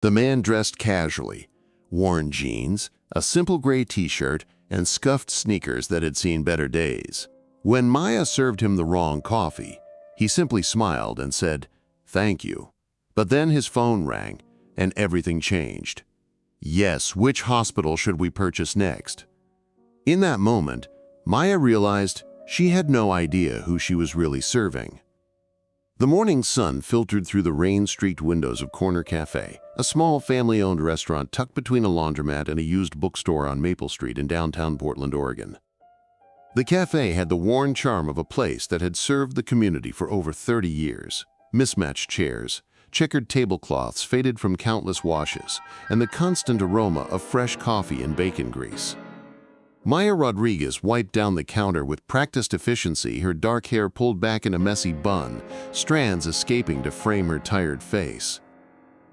The man dressed casually, worn jeans, a simple gray t-shirt, and scuffed sneakers that had seen better days. When Maya served him the wrong coffee, he simply smiled and said, "Thank you." But then his phone rang, and everything changed. Yes, which hospital should we purchase next? In that moment, Maya realized she had no idea who she was really serving. The morning sun filtered through the rain-streaked windows of Corner Café, a small family-owned restaurant tucked between a laundromat and a used bookstore on Maple Street in downtown Portland, Oregon. The cafe had the worn charm of a place that had served the community for over 30 years. Mismatched chairs, checkered tablecloths faded from countless washes, and the constant aroma of fresh coffee and bacon grease. Maya Rodriguez wiped down the counter with practiced efficiency, her dark hair pulled back in a messy bun, strands escaping to frame her tired face.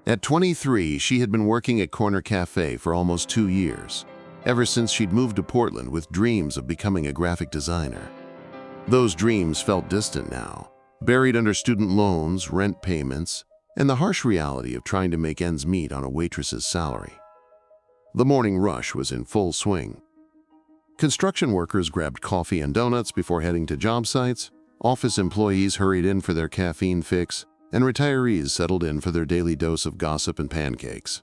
At 23, she had been working at Corner Café for almost 2 years, ever since she'd moved to Portland with dreams of becoming a graphic designer. Those dreams felt distant now, buried under student loans, rent payments, and the harsh reality of trying to make ends meet on a waitress's salary. The morning rush was in full swing. Construction workers grabbed coffee and donuts before heading to job sites, office employees hurried in for their caffeine fix, and retirees settled in for their daily dose of gossip and pancakes.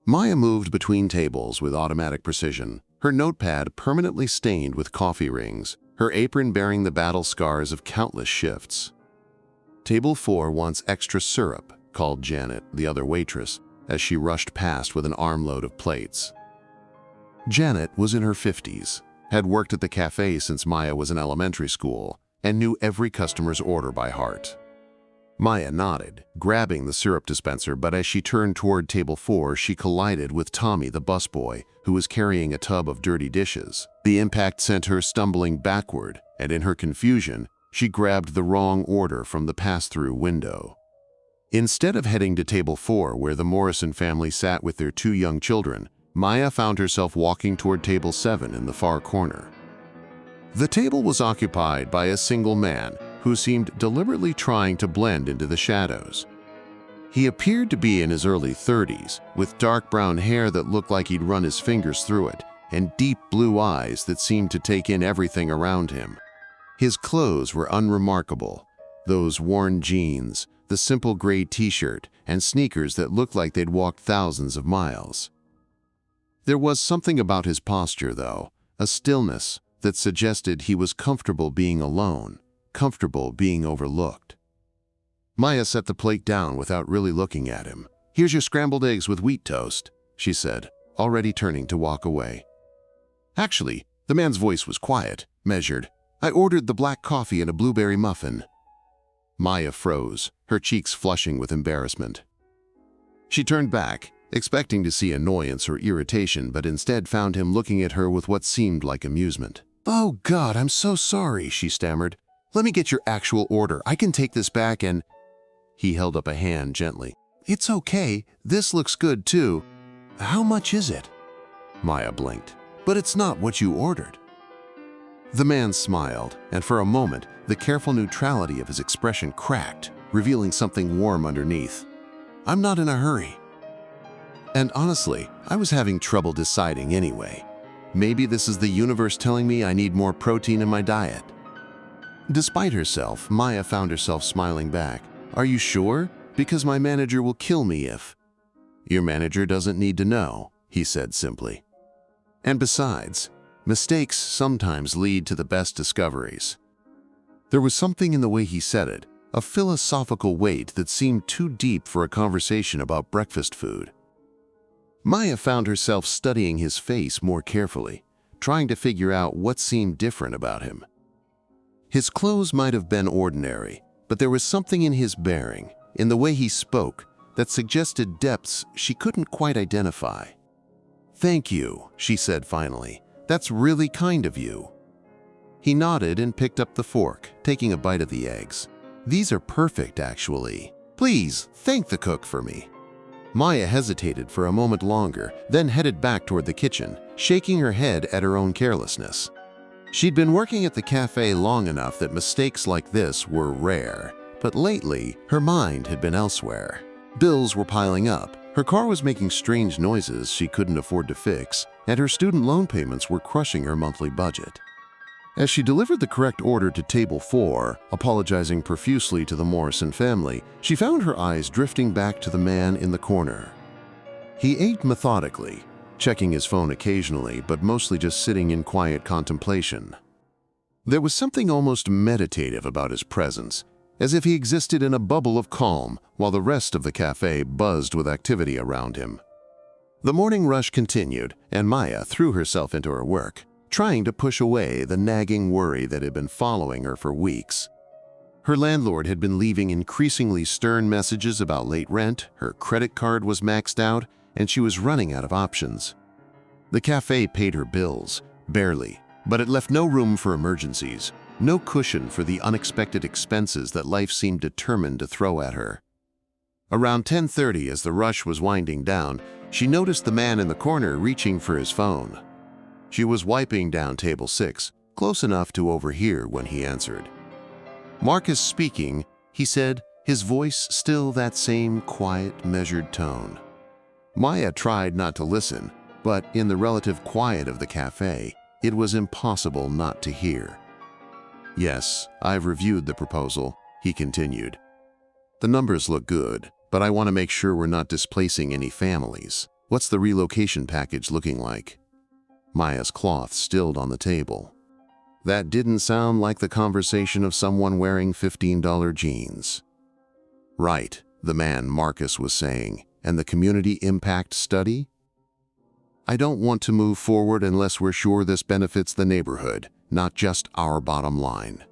Maya moved between tables with automatic precision, her notepad permanently stained with coffee rings, her apron bearing the battle scars of countless shifts. "Table 4 wants extra syrup," called Janet, the other waitress, as she rushed past with an armload of plates. Janet was in her 50s, had worked at the cafe since Maya was in elementary school, and knew every customer's order by heart. Maya nodded, grabbing the syrup dispenser, but as she turned toward table 4, she collided with Tommy, the busboy, who was carrying a tub of dirty dishes. The impact sent her stumbling backward, and in her confusion, she grabbed the wrong order from the pass-through window. Instead of heading to table 4, where the Morrison family sat with their 2 young children, Maya found herself walking toward table 7 in the far corner. The table was occupied by a single man who seemed deliberately trying to blend into the shadows. He appeared to be in his early 30s, with dark brown hair that looked like he'd run his fingers through it, and deep blue eyes that seemed to take in everything around him. His clothes were unremarkable, those worn jeans, the simple gray t-shirt, and sneakers that looked like they'd walked thousands of miles. There was something about his posture, though, a stillness that suggested he was comfortable being alone, comfortable being overlooked. Maya set the plate down without really looking at him. "Here's your scrambled eggs with wheat toast," she said, already turning to walk away. "Actually," the man's voice was quiet, measured, "I ordered the black coffee and a blueberry muffin." Maya froze, her cheeks flushing with embarrassment. She turned back, expecting to see annoyance or irritation, but instead found him looking at her with what seemed like amusement. "Oh God, I'm so sorry," she stammered. "Let me get your actual order. I can take this back and—" He held up a hand gently. "It's okay. This looks good too. How much is it?" Maya blinked. "But it's not what you ordered." The man smiled, and for a moment, the careful neutrality of his expression cracked, revealing something warm underneath. "I'm not in a hurry. And honestly, I was having trouble deciding anyway. Maybe this is the universe telling me I need more protein in my diet." Despite herself, Maya found herself smiling back. "Are you sure? Because my manager will kill me if—" "Your manager doesn't need to know," he said simply. "And besides, mistakes sometimes lead to the best discoveries." There was something in the way he said it, a philosophical weight that seemed too deep for a conversation about breakfast food. Maya found herself studying his face more carefully, trying to figure out what seemed different about him. His clothes might have been ordinary, but there was something in his bearing, in the way he spoke, that suggested depths she couldn't quite identify. "Thank you," she said finally. "That's really kind of you." He nodded and picked up the fork, taking a bite of the eggs. "These are perfect, actually. Please, thank the cook for me." Maya hesitated for a moment longer, then headed back toward the kitchen, shaking her head at her own carelessness. She'd been working at the cafe long enough that mistakes like this were rare, but lately her mind had been elsewhere. Bills were piling up, Her car was making strange noises she couldn't afford to fix, and her student loan payments were crushing her monthly budget. As she delivered the correct order to table 4, apologizing profusely to the Morrison family, she found her eyes drifting back to the man in the corner. He ate methodically, checking his phone occasionally, but mostly just sitting in quiet contemplation. There was something almost meditative about his presence, as if he existed in a bubble of calm while the rest of the cafe buzzed with activity around him. The morning rush continued, and Maya threw herself into her work, trying to push away the nagging worry that had been following her for weeks. Her landlord had been leaving increasingly stern messages about late rent, her credit card was maxed out, and she was running out of options. The cafe paid her bills, barely, but it left no room for emergencies, no cushion for the unexpected expenses that life seemed determined to throw at her. Around 10:30, as the rush was winding down, she noticed the man in the corner reaching for his phone. She was wiping down table 6, close enough to overhear when he answered. "Marcus speaking," he said, his voice still that same quiet, measured tone. Maya tried not to listen, but in the relative quiet of the cafe, it was impossible not to hear. "Yes, I've reviewed the proposal," he continued. "The numbers look good, but I want to make sure we're not displacing any families. What's the relocation package looking like?" Maya's cloth stilled on the table. That didn't sound like the conversation of someone wearing $15 jeans. "Right," the man Marcus was saying, "and the community impact study? I don't want to move forward unless we're sure this benefits the neighborhood, not just our bottom line."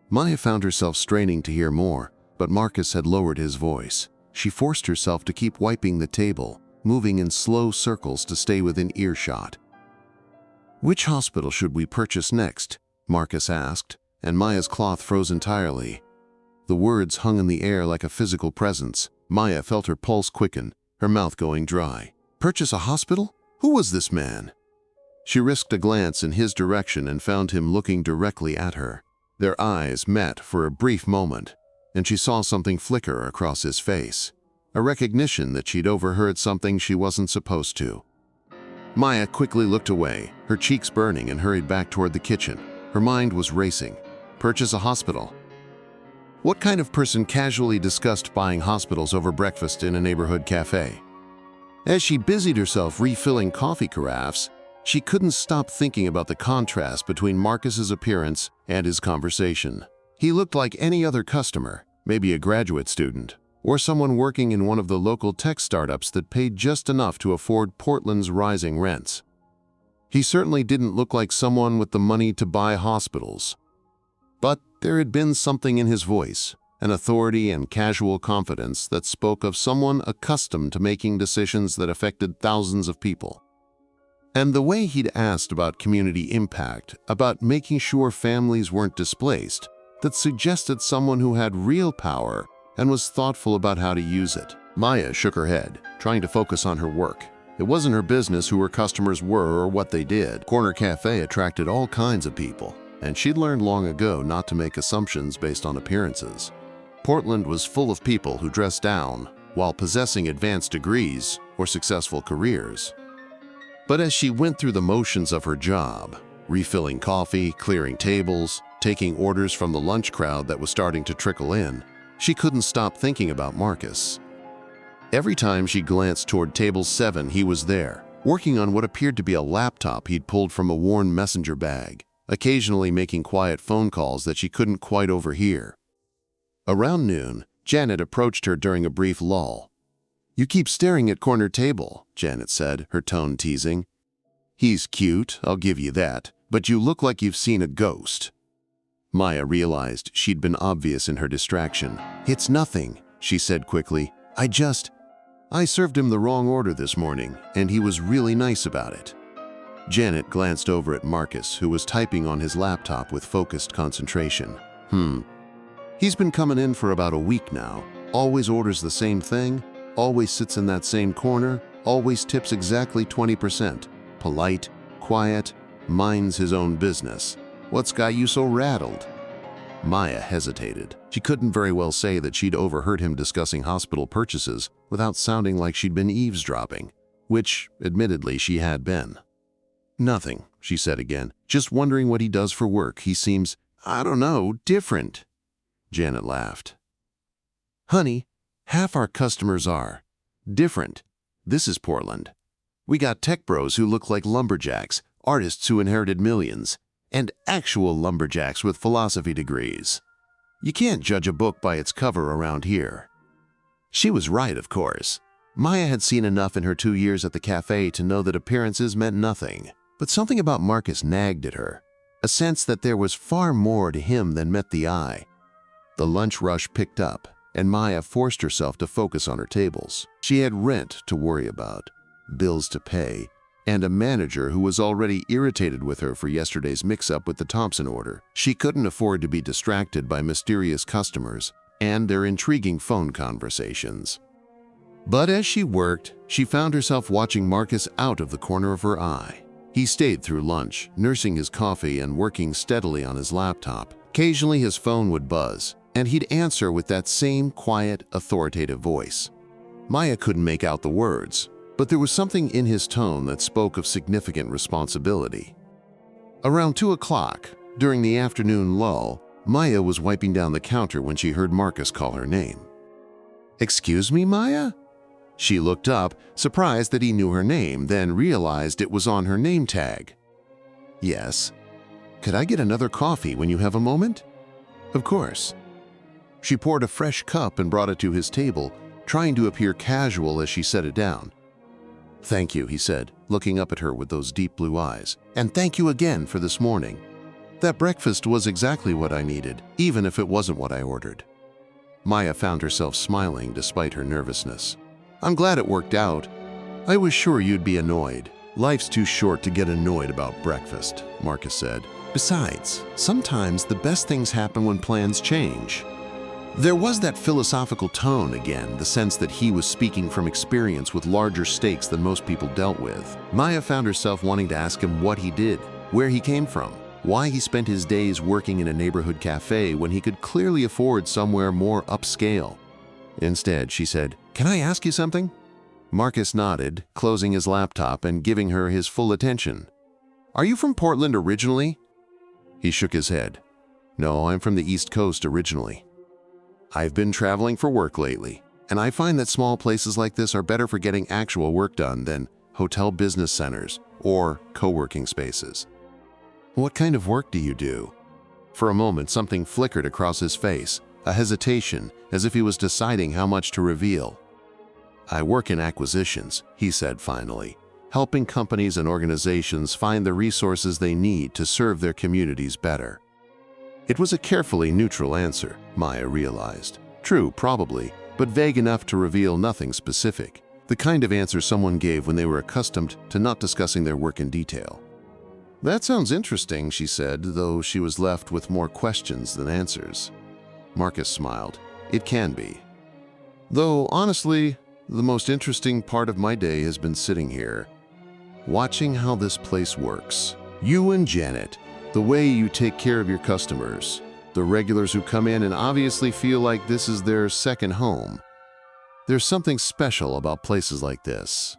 Maya found herself straining to hear more, but Marcus had lowered his voice. She forced herself to keep wiping the table, moving in slow circles to stay within earshot. "Which hospital should we purchase next?" Marcus asked, and Maya's cloth froze entirely. The words hung in the air like a physical presence. Maya felt her pulse quicken, her mouth going dry. Purchase a hospital? Who was this man? She risked a glance in his direction and found him looking directly at her. Their eyes met for a brief moment, and she saw something flicker across his face, a recognition that she'd overheard something she wasn't supposed to. Maya quickly looked away, her cheeks burning, and hurried back toward the kitchen. Her mind was racing. Purchase a hospital? What kind of person casually discussed buying hospitals over breakfast in a neighborhood cafe? As she busied herself refilling coffee carafes, she couldn't stop thinking about the contrast between Marcus's appearance and his conversation. He looked like any other customer, maybe a graduate student, or someone working in one of the local tech startups that paid just enough to afford Portland's rising rents. He certainly didn't look like someone with the money to buy hospitals. But there had been something in his voice, an authority and casual confidence that spoke of someone accustomed to making decisions that affected thousands of people. And the way he'd asked about community impact, about making sure families weren't displaced, that suggested someone who had real power and was thoughtful about how to use it. Maya shook her head, trying to focus on her work. It wasn't her business who her customers were or what they did. Corner Café attracted all kinds of people, and she'd learned long ago not to make assumptions based on appearances. Portland was full of people who dressed down while possessing advanced degrees or successful careers. But as she went through the motions of her job, refilling coffee, clearing tables, taking orders from the lunch crowd that was starting to trickle in, she couldn't stop thinking about Marcus. Every time she glanced toward table 7, he was there, working on what appeared to be a laptop he'd pulled from a worn messenger bag, occasionally making quiet phone calls that she couldn't quite overhear. Around noon, Janet approached her during a brief lull. "You keep staring at corner table," Janet said, her tone teasing. "He's cute, I'll give you that, but you look like you've seen a ghost." Maya realized she'd been obvious in her distraction. "It's nothing," she said quickly. I served him the wrong order this morning, and he was really nice about it." Janet glanced over at Marcus, who was typing on his laptop with focused concentration. He's been coming in for about a week now. Always orders the same thing, always sits in that same corner, always tips exactly 20%. Polite, quiet, minds his own business. What's got you so rattled?" Maya hesitated. She couldn't very well say that she'd overheard him discussing hospital purchases without sounding like she'd been eavesdropping, which, admittedly, she had been. "Nothing," she said again. "Just wondering what he does for work. He seems, I don't know, different." Janet laughed. "Honey, half our customers are different. This is Portland. We got tech bros who look like lumberjacks, artists who inherited millions, and actual lumberjacks with philosophy degrees. You can't judge a book by its cover around here." She was right, of course. Maya had seen enough in her 2 years at the cafe to know that appearances meant nothing. But something about Marcus nagged at her, a sense that there was far more to him than met the eye. The lunch rush picked up, and Maya forced herself to focus on her tables. She had rent to worry about, bills to pay, and a manager who was already irritated with her for yesterday's mix-up with the Thompson order. She couldn't afford to be distracted by mysterious customers and their intriguing phone conversations. But as she worked, she found herself watching Marcus out of the corner of her eye. He stayed through lunch, nursing his coffee and working steadily on his laptop. Occasionally his phone would buzz, and he'd answer with that same quiet, authoritative voice. Maya couldn't make out the words, but there was something in his tone that spoke of significant responsibility. Around 2 o'clock, during the afternoon lull, Maya was wiping down the counter when she heard Marcus call her name. "Excuse me, Maya?" She looked up, surprised that he knew her name, then realized it was on her name tag. "Yes. Could I get another coffee when you have a moment?" "Of course." She poured a fresh cup and brought it to his table, trying to appear casual as she set it down. "Thank you," he said, looking up at her with those deep blue eyes. "And thank you again for this morning. That breakfast was exactly what I needed, even if it wasn't what I ordered." Maya found herself smiling despite her nervousness. "I'm glad it worked out. I was sure you'd be annoyed." "Life's too short to get annoyed about breakfast," Marcus said. "Besides, sometimes the best things happen when plans change." There was that philosophical tone again, the sense that he was speaking from experience with larger stakes than most people dealt with. Maya found herself wanting to ask him what he did, where he came from, why he spent his days working in a neighborhood cafe when he could clearly afford somewhere more upscale. Instead, she said, "Can I ask you something?" Marcus nodded, closing his laptop and giving her his full attention. "Are you from Portland originally?" He shook his head. "No, I'm from the East Coast originally. I've been traveling for work lately, and I find that small places like this are better for getting actual work done than hotel business centers or co-working spaces." "What kind of work do you do?" For a moment, something flickered across his face, a hesitation, as if he was deciding how much to reveal. "I work in acquisitions," he said finally, "helping companies and organizations find the resources they need to serve their communities better." It was a carefully neutral answer, Maya realized. True, probably, but vague enough to reveal nothing specific. The kind of answer someone gave when they were accustomed to not discussing their work in detail. "That sounds interesting," she said, though she was left with more questions than answers. Marcus smiled. "It can be. Though, honestly, the most interesting part of my day has been sitting here, watching how this place works. You and Janet, the way you take care of your customers, the regulars who come in and obviously feel like this is their second home. There's something special about places like this."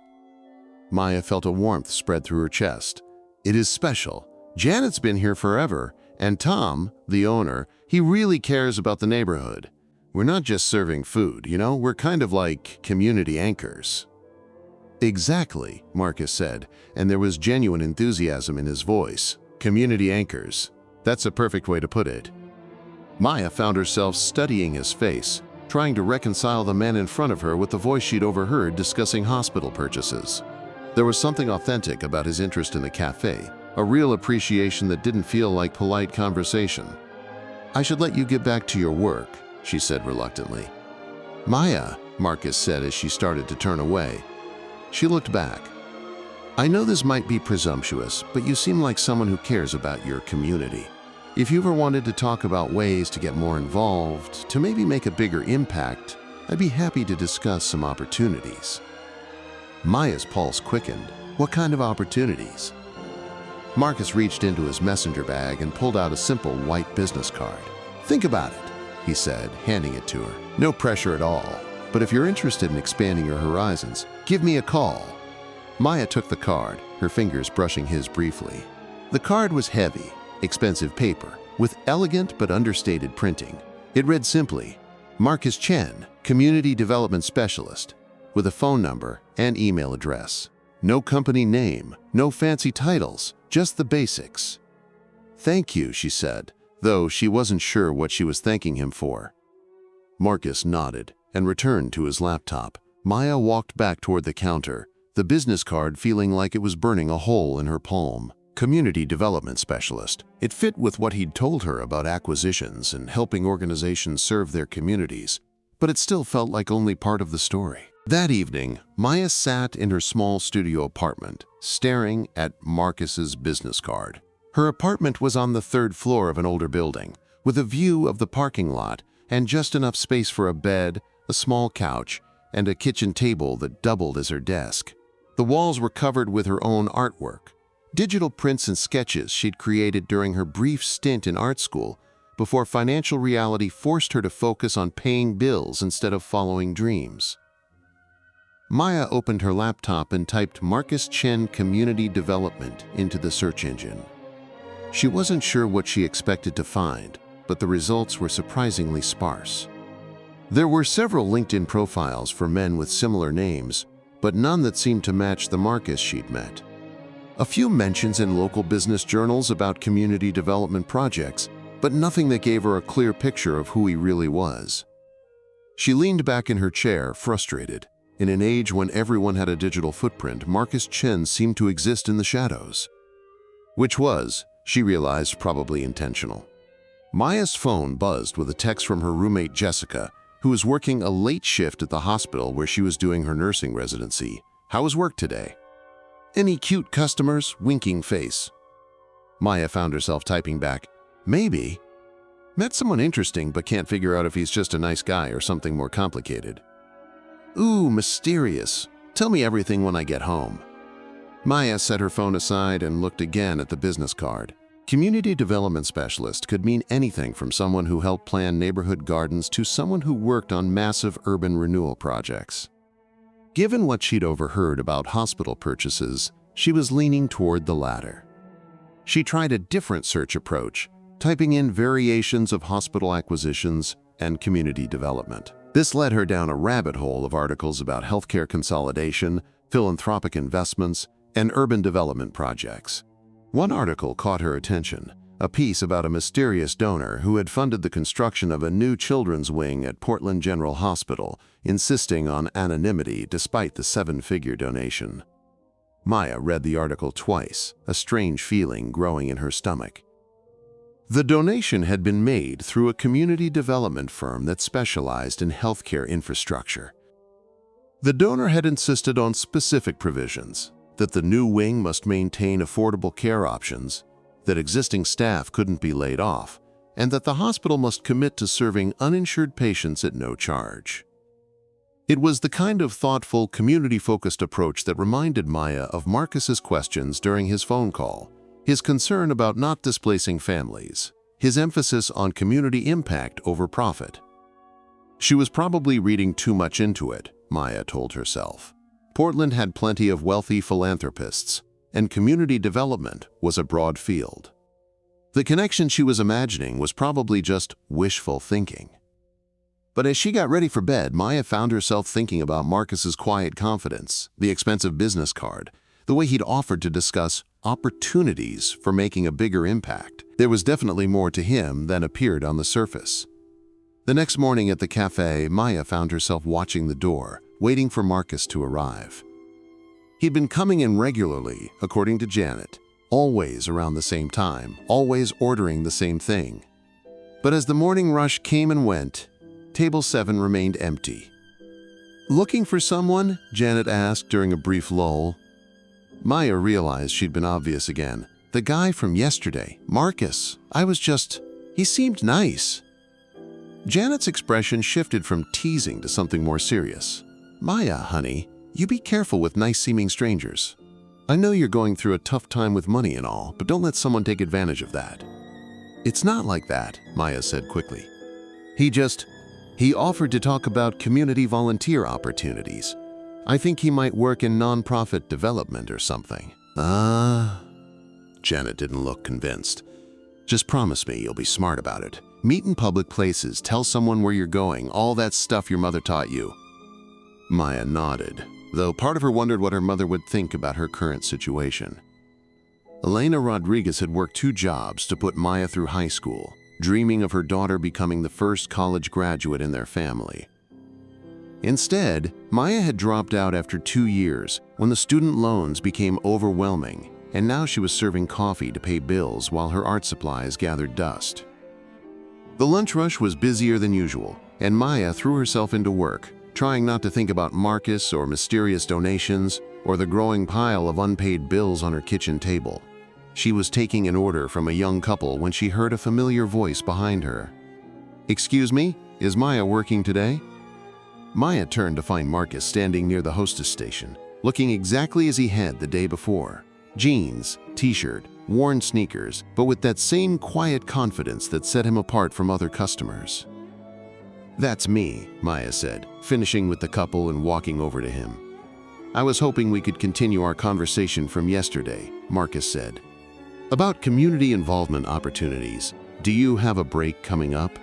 Maya felt a warmth spread through her chest. "It is special. Janet's been here forever, and Tom, the owner, he really cares about the neighborhood. We're not just serving food, we're kind of like community anchors." "Exactly," Marcus said, and there was genuine enthusiasm in his voice. "Community anchors. That's a perfect way to put it." Maya found herself studying his face, trying to reconcile the man in front of her with the voice she'd overheard discussing hospital purchases. There was something authentic about his interest in the cafe, a real appreciation that didn't feel like polite conversation. "I should let you get back to your work," she said reluctantly. "Maya," Marcus said as she started to turn away. She looked back. "I know this might be presumptuous, but you seem like someone who cares about your community. If you ever wanted to talk about ways to get more involved, to maybe make a bigger impact, I'd be happy to discuss some opportunities." Maya's pulse quickened. What kind of opportunities? Marcus reached into his messenger bag and pulled out a simple white business card. "Think about it," he said, handing it to her. "No pressure at all. But if you're interested in expanding your horizons, give me a call." Maya took the card, her fingers brushing his briefly. The card was heavy, expensive paper, with elegant but understated printing. It read simply, "Marcus Chen, Community Development Specialist," with a phone number and email address. No company name, no fancy titles, just the basics. "Thank you," she said, though she wasn't sure what she was thanking him for. Marcus nodded and returned to his laptop. Maya walked back toward the counter, the business card feeling like it was burning a hole in her palm. Community Development Specialist. It fit with what he'd told her about acquisitions and helping organizations serve their communities, but it still felt like only part of the story. That evening, Maya sat in her small studio apartment, staring at Marcus's business card. Her apartment was on the third floor of an older building, with a view of the parking lot and just enough space for a bed, a small couch, and a kitchen table that doubled as her desk. The walls were covered with her own artwork, digital prints and sketches she'd created during her brief stint in art school before financial reality forced her to focus on paying bills instead of following dreams. Maya opened her laptop and typed Marcus Chen Community Development into the search engine. She wasn't sure what she expected to find, but the results were surprisingly sparse. There were several LinkedIn profiles for men with similar names, but none that seemed to match the Marcus she'd met. A few mentions in local business journals about community development projects, but nothing that gave her a clear picture of who he really was. She leaned back in her chair, frustrated. In an age when everyone had a digital footprint, Marcus Chen seemed to exist in the shadows. Which was, she realized, probably intentional. Maya's phone buzzed with a text from her roommate Jessica, who was working a late shift at the hospital where she was doing her nursing residency. "How was work today?" "Any cute customers?" Winking face. Maya found herself typing back, "Maybe. Met someone interesting but can't figure out if he's just a nice guy or something more complicated." "Ooh, mysterious. Tell me everything when I get home." Maya set her phone aside and looked again at the business card. Community Development Specialist could mean anything from someone who helped plan neighborhood gardens to someone who worked on massive urban renewal projects. Given what she'd overheard about hospital purchases, she was leaning toward the latter. She tried a different search approach, typing in variations of hospital acquisitions and community development. This led her down a rabbit hole of articles about healthcare consolidation, philanthropic investments, and urban development projects. One article caught her attention, a piece about a mysterious donor who had funded the construction of a new children's wing at Portland General Hospital, insisting on anonymity despite the 7-figure donation. Maya read the article twice, a strange feeling growing in her stomach. The donation had been made through a community development firm that specialized in healthcare infrastructure. The donor had insisted on specific provisions, that the new wing must maintain affordable care options, that existing staff couldn't be laid off, and that the hospital must commit to serving uninsured patients at no charge. It was the kind of thoughtful, community-focused approach that reminded Maya of Marcus's questions during his phone call, his concern about not displacing families, his emphasis on community impact over profit. She was probably reading too much into it, Maya told herself. Portland had plenty of wealthy philanthropists, and community development was a broad field. The connection she was imagining was probably just wishful thinking. But as she got ready for bed, Maya found herself thinking about Marcus's quiet confidence, the expensive business card, the way he'd offered to discuss opportunities for making a bigger impact. There was definitely more to him than appeared on the surface. The next morning at the cafe, Maya found herself watching the door, waiting for Marcus to arrive. He'd been coming in regularly, according to Janet, always around the same time, always ordering the same thing. But as the morning rush came and went, Table 7 remained empty. "Looking for someone?" Janet asked during a brief lull. Maya realized she'd been obvious again. "The guy from yesterday, Marcus. He seemed nice." Janet's expression shifted from teasing to something more serious. "Maya, honey, you be careful with nice-seeming strangers. I know you're going through a tough time with money and all, but don't let someone take advantage of that." It's not like that, Maya said quickly. He offered to talk about community volunteer opportunities. I think he might work in nonprofit development or something. Janet didn't look convinced. Just promise me you'll be smart about it. Meet in public places, tell someone where you're going, all that stuff your mother taught you. Maya nodded, though part of her wondered what her mother would think about her current situation. Elena Rodriguez had worked 2 jobs to put Maya through high school, dreaming of her daughter becoming the first college graduate in their family. Instead, Maya had dropped out after 2 years when the student loans became overwhelming, and now she was serving coffee to pay bills while her art supplies gathered dust. The lunch rush was busier than usual, and Maya threw herself into work, trying not to think about Marcus or mysterious donations or the growing pile of unpaid bills on her kitchen table. She was taking an order from a young couple when she heard a familiar voice behind her. "Excuse me, is Maya working today?" Maya turned to find Marcus standing near the hostess station, looking exactly as he had the day before. Jeans, t-shirt, worn sneakers, but with that same quiet confidence that set him apart from other customers. "That's me," Maya said, finishing with the couple and walking over to him. "I was hoping we could continue our conversation from yesterday," Marcus said. "About community involvement opportunities. Do you have a break coming up?"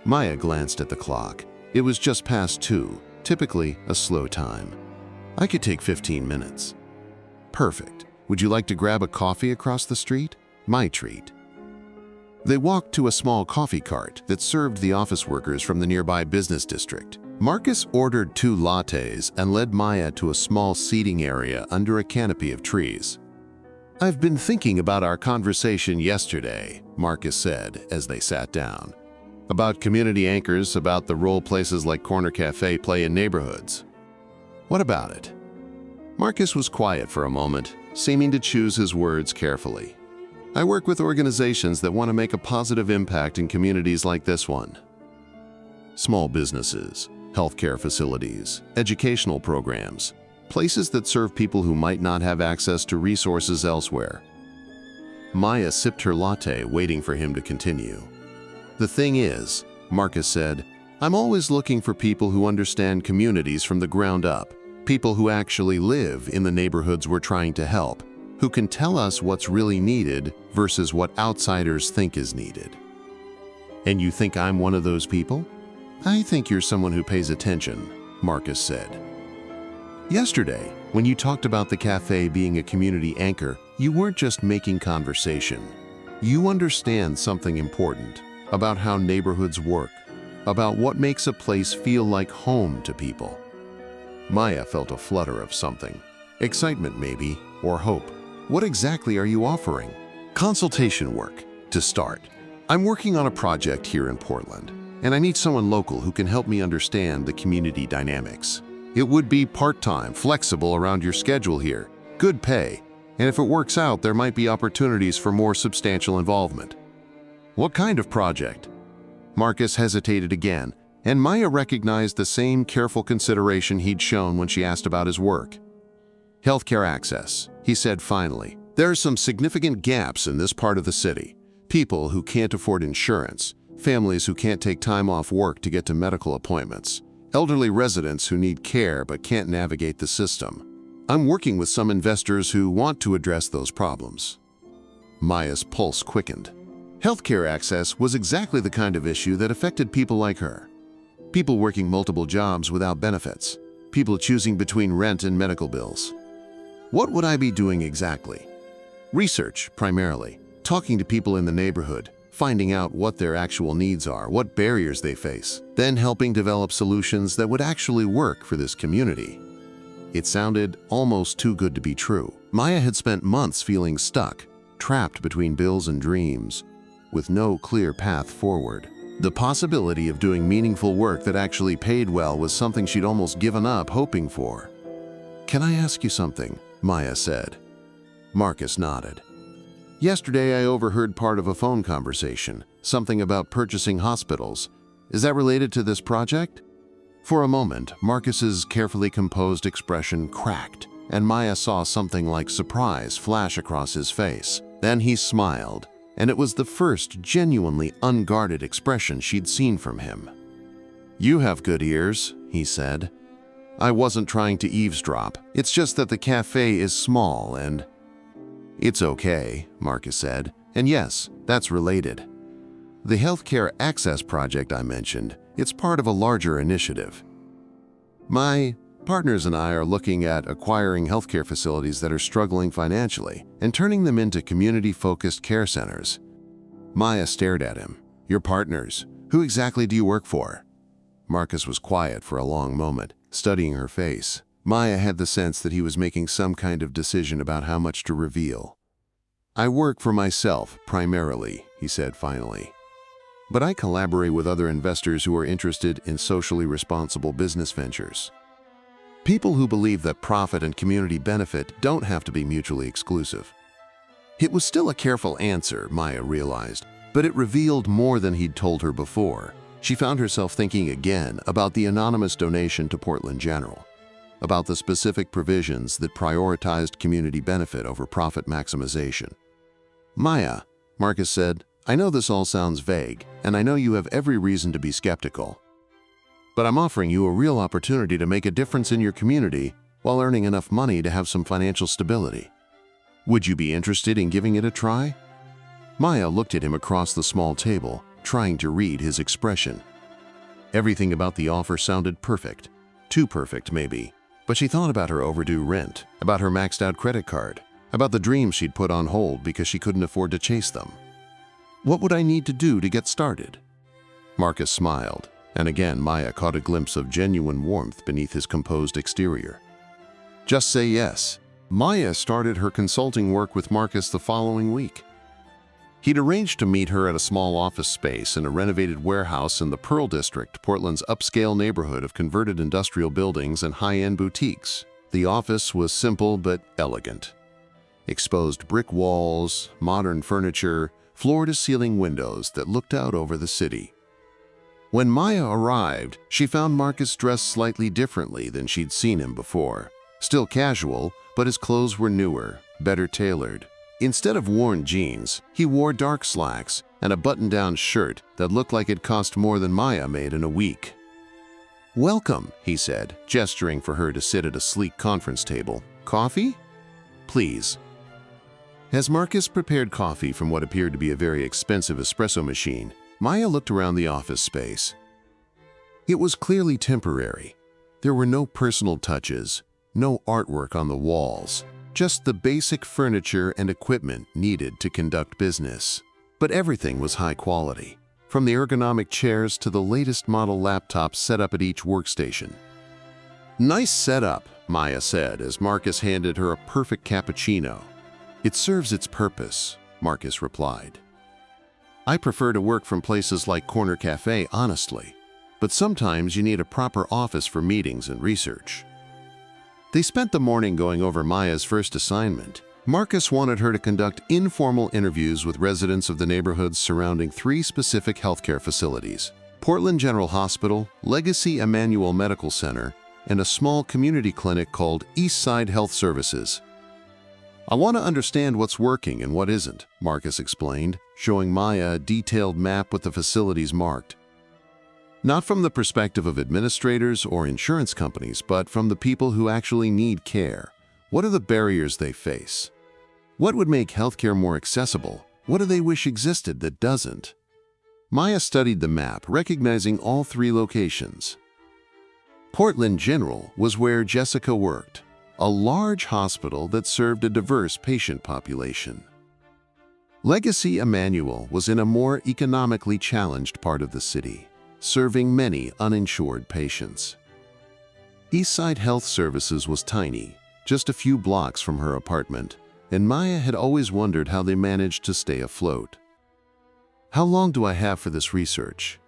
Maya glanced at the clock. It was just past 2, typically a slow time. "I could take 15 minutes. "Perfect. Would you like to grab a coffee across the street? My treat." They walked to a small coffee cart that served the office workers from the nearby business district. Marcus ordered 2 lattes and led Maya to a small seating area under a canopy of trees. "I've been thinking about our conversation yesterday," Marcus said as they sat down. "About community anchors, about the role places like Corner Café play in neighborhoods." "What about it?" Marcus was quiet for a moment, seeming to choose his words carefully. "I work with organizations that want to make a positive impact in communities like this one. Small businesses, healthcare facilities, educational programs, places that serve people who might not have access to resources elsewhere." Maya sipped her latte, waiting for him to continue. "The thing is," Marcus said, "I'm always looking for people who understand communities from the ground up, people who actually live in the neighborhoods we're trying to help, who can tell us what's really needed versus what outsiders think is needed." "And you think I'm one of those people?" "I think you're someone who pays attention," Marcus said. "Yesterday, when you talked about the cafe being a community anchor, you weren't just making conversation. You understand something important about how neighborhoods work, about what makes a place feel like home to people." Maya felt a flutter of something. Excitement maybe, or hope. "What exactly are you offering?" "Consultation work, to start. I'm working on a project here in Portland, and I need someone local who can help me understand the community dynamics. It would be part-time, flexible around your schedule here, good pay, and if it works out, there might be opportunities for more substantial involvement." "What kind of project?" Marcus hesitated again, and Maya recognized the same careful consideration he'd shown when she asked about his work. "Healthcare access," he said finally. "There are some significant gaps in this part of the city. People who can't afford insurance, families who can't take time off work to get to medical appointments, elderly residents who need care but can't navigate the system. I'm working with some investors who want to address those problems." Maya's pulse quickened. Healthcare access was exactly the kind of issue that affected people like her. People working multiple jobs without benefits. People choosing between rent and medical bills. "What would I be doing exactly?" "Research, primarily. Talking to people in the neighborhood, finding out what their actual needs are, what barriers they face, then helping develop solutions that would actually work for this community." It sounded almost too good to be true. Maya had spent months feeling stuck, trapped between bills and dreams, with no clear path forward. The possibility of doing meaningful work that actually paid well was something she'd almost given up hoping for. "Can I ask you something?" Maya said. Marcus nodded. "Yesterday I overheard part of a phone conversation, something about purchasing hospitals. Is that related to this project?" For a moment, Marcus's carefully composed expression cracked, and Maya saw something like surprise flash across his face. Then he smiled, and it was the first genuinely unguarded expression she'd seen from him. "You have good ears," he said. "I wasn't trying to eavesdrop. It's just that the cafe is small and—" "It's okay," Marcus said. "And yes, that's related. The healthcare access project I mentioned, it's part of a larger initiative. My partners and I are looking at acquiring healthcare facilities that are struggling financially and turning them into community-focused care centers." Maya stared at him. "Your partners? Who exactly do you work for?" Marcus was quiet for a long moment, studying her face. Maya had the sense that he was making some kind of decision about how much to reveal. "I work for myself, primarily," he said finally. "But I collaborate with other investors who are interested in socially responsible business ventures. People who believe that profit and community benefit don't have to be mutually exclusive." It was still a careful answer, Maya realized, but it revealed more than he'd told her before. She found herself thinking again about the anonymous donation to Portland General, about the specific provisions that prioritized community benefit over profit maximization. "Maya," Marcus said, "I know this all sounds vague, and I know you have every reason to be skeptical. But I'm offering you a real opportunity to make a difference in your community while earning enough money to have some financial stability. Would you be interested in giving it a try?" Maya looked at him across the small table, trying to read his expression. Everything about the offer sounded perfect. Too perfect, maybe. But she thought about her overdue rent, about her maxed-out credit card, about the dreams she'd put on hold because she couldn't afford to chase them. "What would I need to do to get started?" Marcus smiled, and again Maya caught a glimpse of genuine warmth beneath his composed exterior. "Just say yes." Maya started her consulting work with Marcus the following week. He'd arranged to meet her at a small office space in a renovated warehouse in the Pearl District, Portland's upscale neighborhood of converted industrial buildings and high-end boutiques. The office was simple but elegant. Exposed brick walls, modern furniture, floor-to-ceiling windows that looked out over the city. When Maya arrived, she found Marcus dressed slightly differently than she'd seen him before. Still casual, but his clothes were newer, better tailored. Instead of worn jeans, he wore dark slacks and a button-down shirt that looked like it cost more than Maya made in a week. "Welcome," he said, gesturing for her to sit at a sleek conference table. "Coffee?" "Please." As Marcus prepared coffee from what appeared to be a very expensive espresso machine, Maya looked around the office space. It was clearly temporary. There were no personal touches, no artwork on the walls, just the basic furniture and equipment needed to conduct business. But everything was high quality, from the ergonomic chairs to the latest model laptops set up at each workstation. "Nice setup," Maya said as Marcus handed her a perfect cappuccino. "It serves its purpose," Marcus replied. "I prefer to work from places like Corner Café, honestly, but sometimes you need a proper office for meetings and research." They spent the morning going over Maya's first assignment. Marcus wanted her to conduct informal interviews with residents of the neighborhoods surrounding 3 specific healthcare facilities: Portland General Hospital, Legacy Emmanuel Medical Center, and a small community clinic called Eastside Health Services. "I want to understand what's working and what isn't," Marcus explained, showing Maya a detailed map with the facilities marked. "Not from the perspective of administrators or insurance companies, but from the people who actually need care. What are the barriers they face? What would make healthcare more accessible? What do they wish existed that doesn't?" Maya studied the map, recognizing all 3 locations. Portland General was where Jessica worked, a large hospital that served a diverse patient population. Legacy Emmanuel was in a more economically challenged part of the city, serving many uninsured patients. Eastside Health Services was tiny, just a few blocks from her apartment, and Maya had always wondered how they managed to stay afloat. "How long do I have for this research?"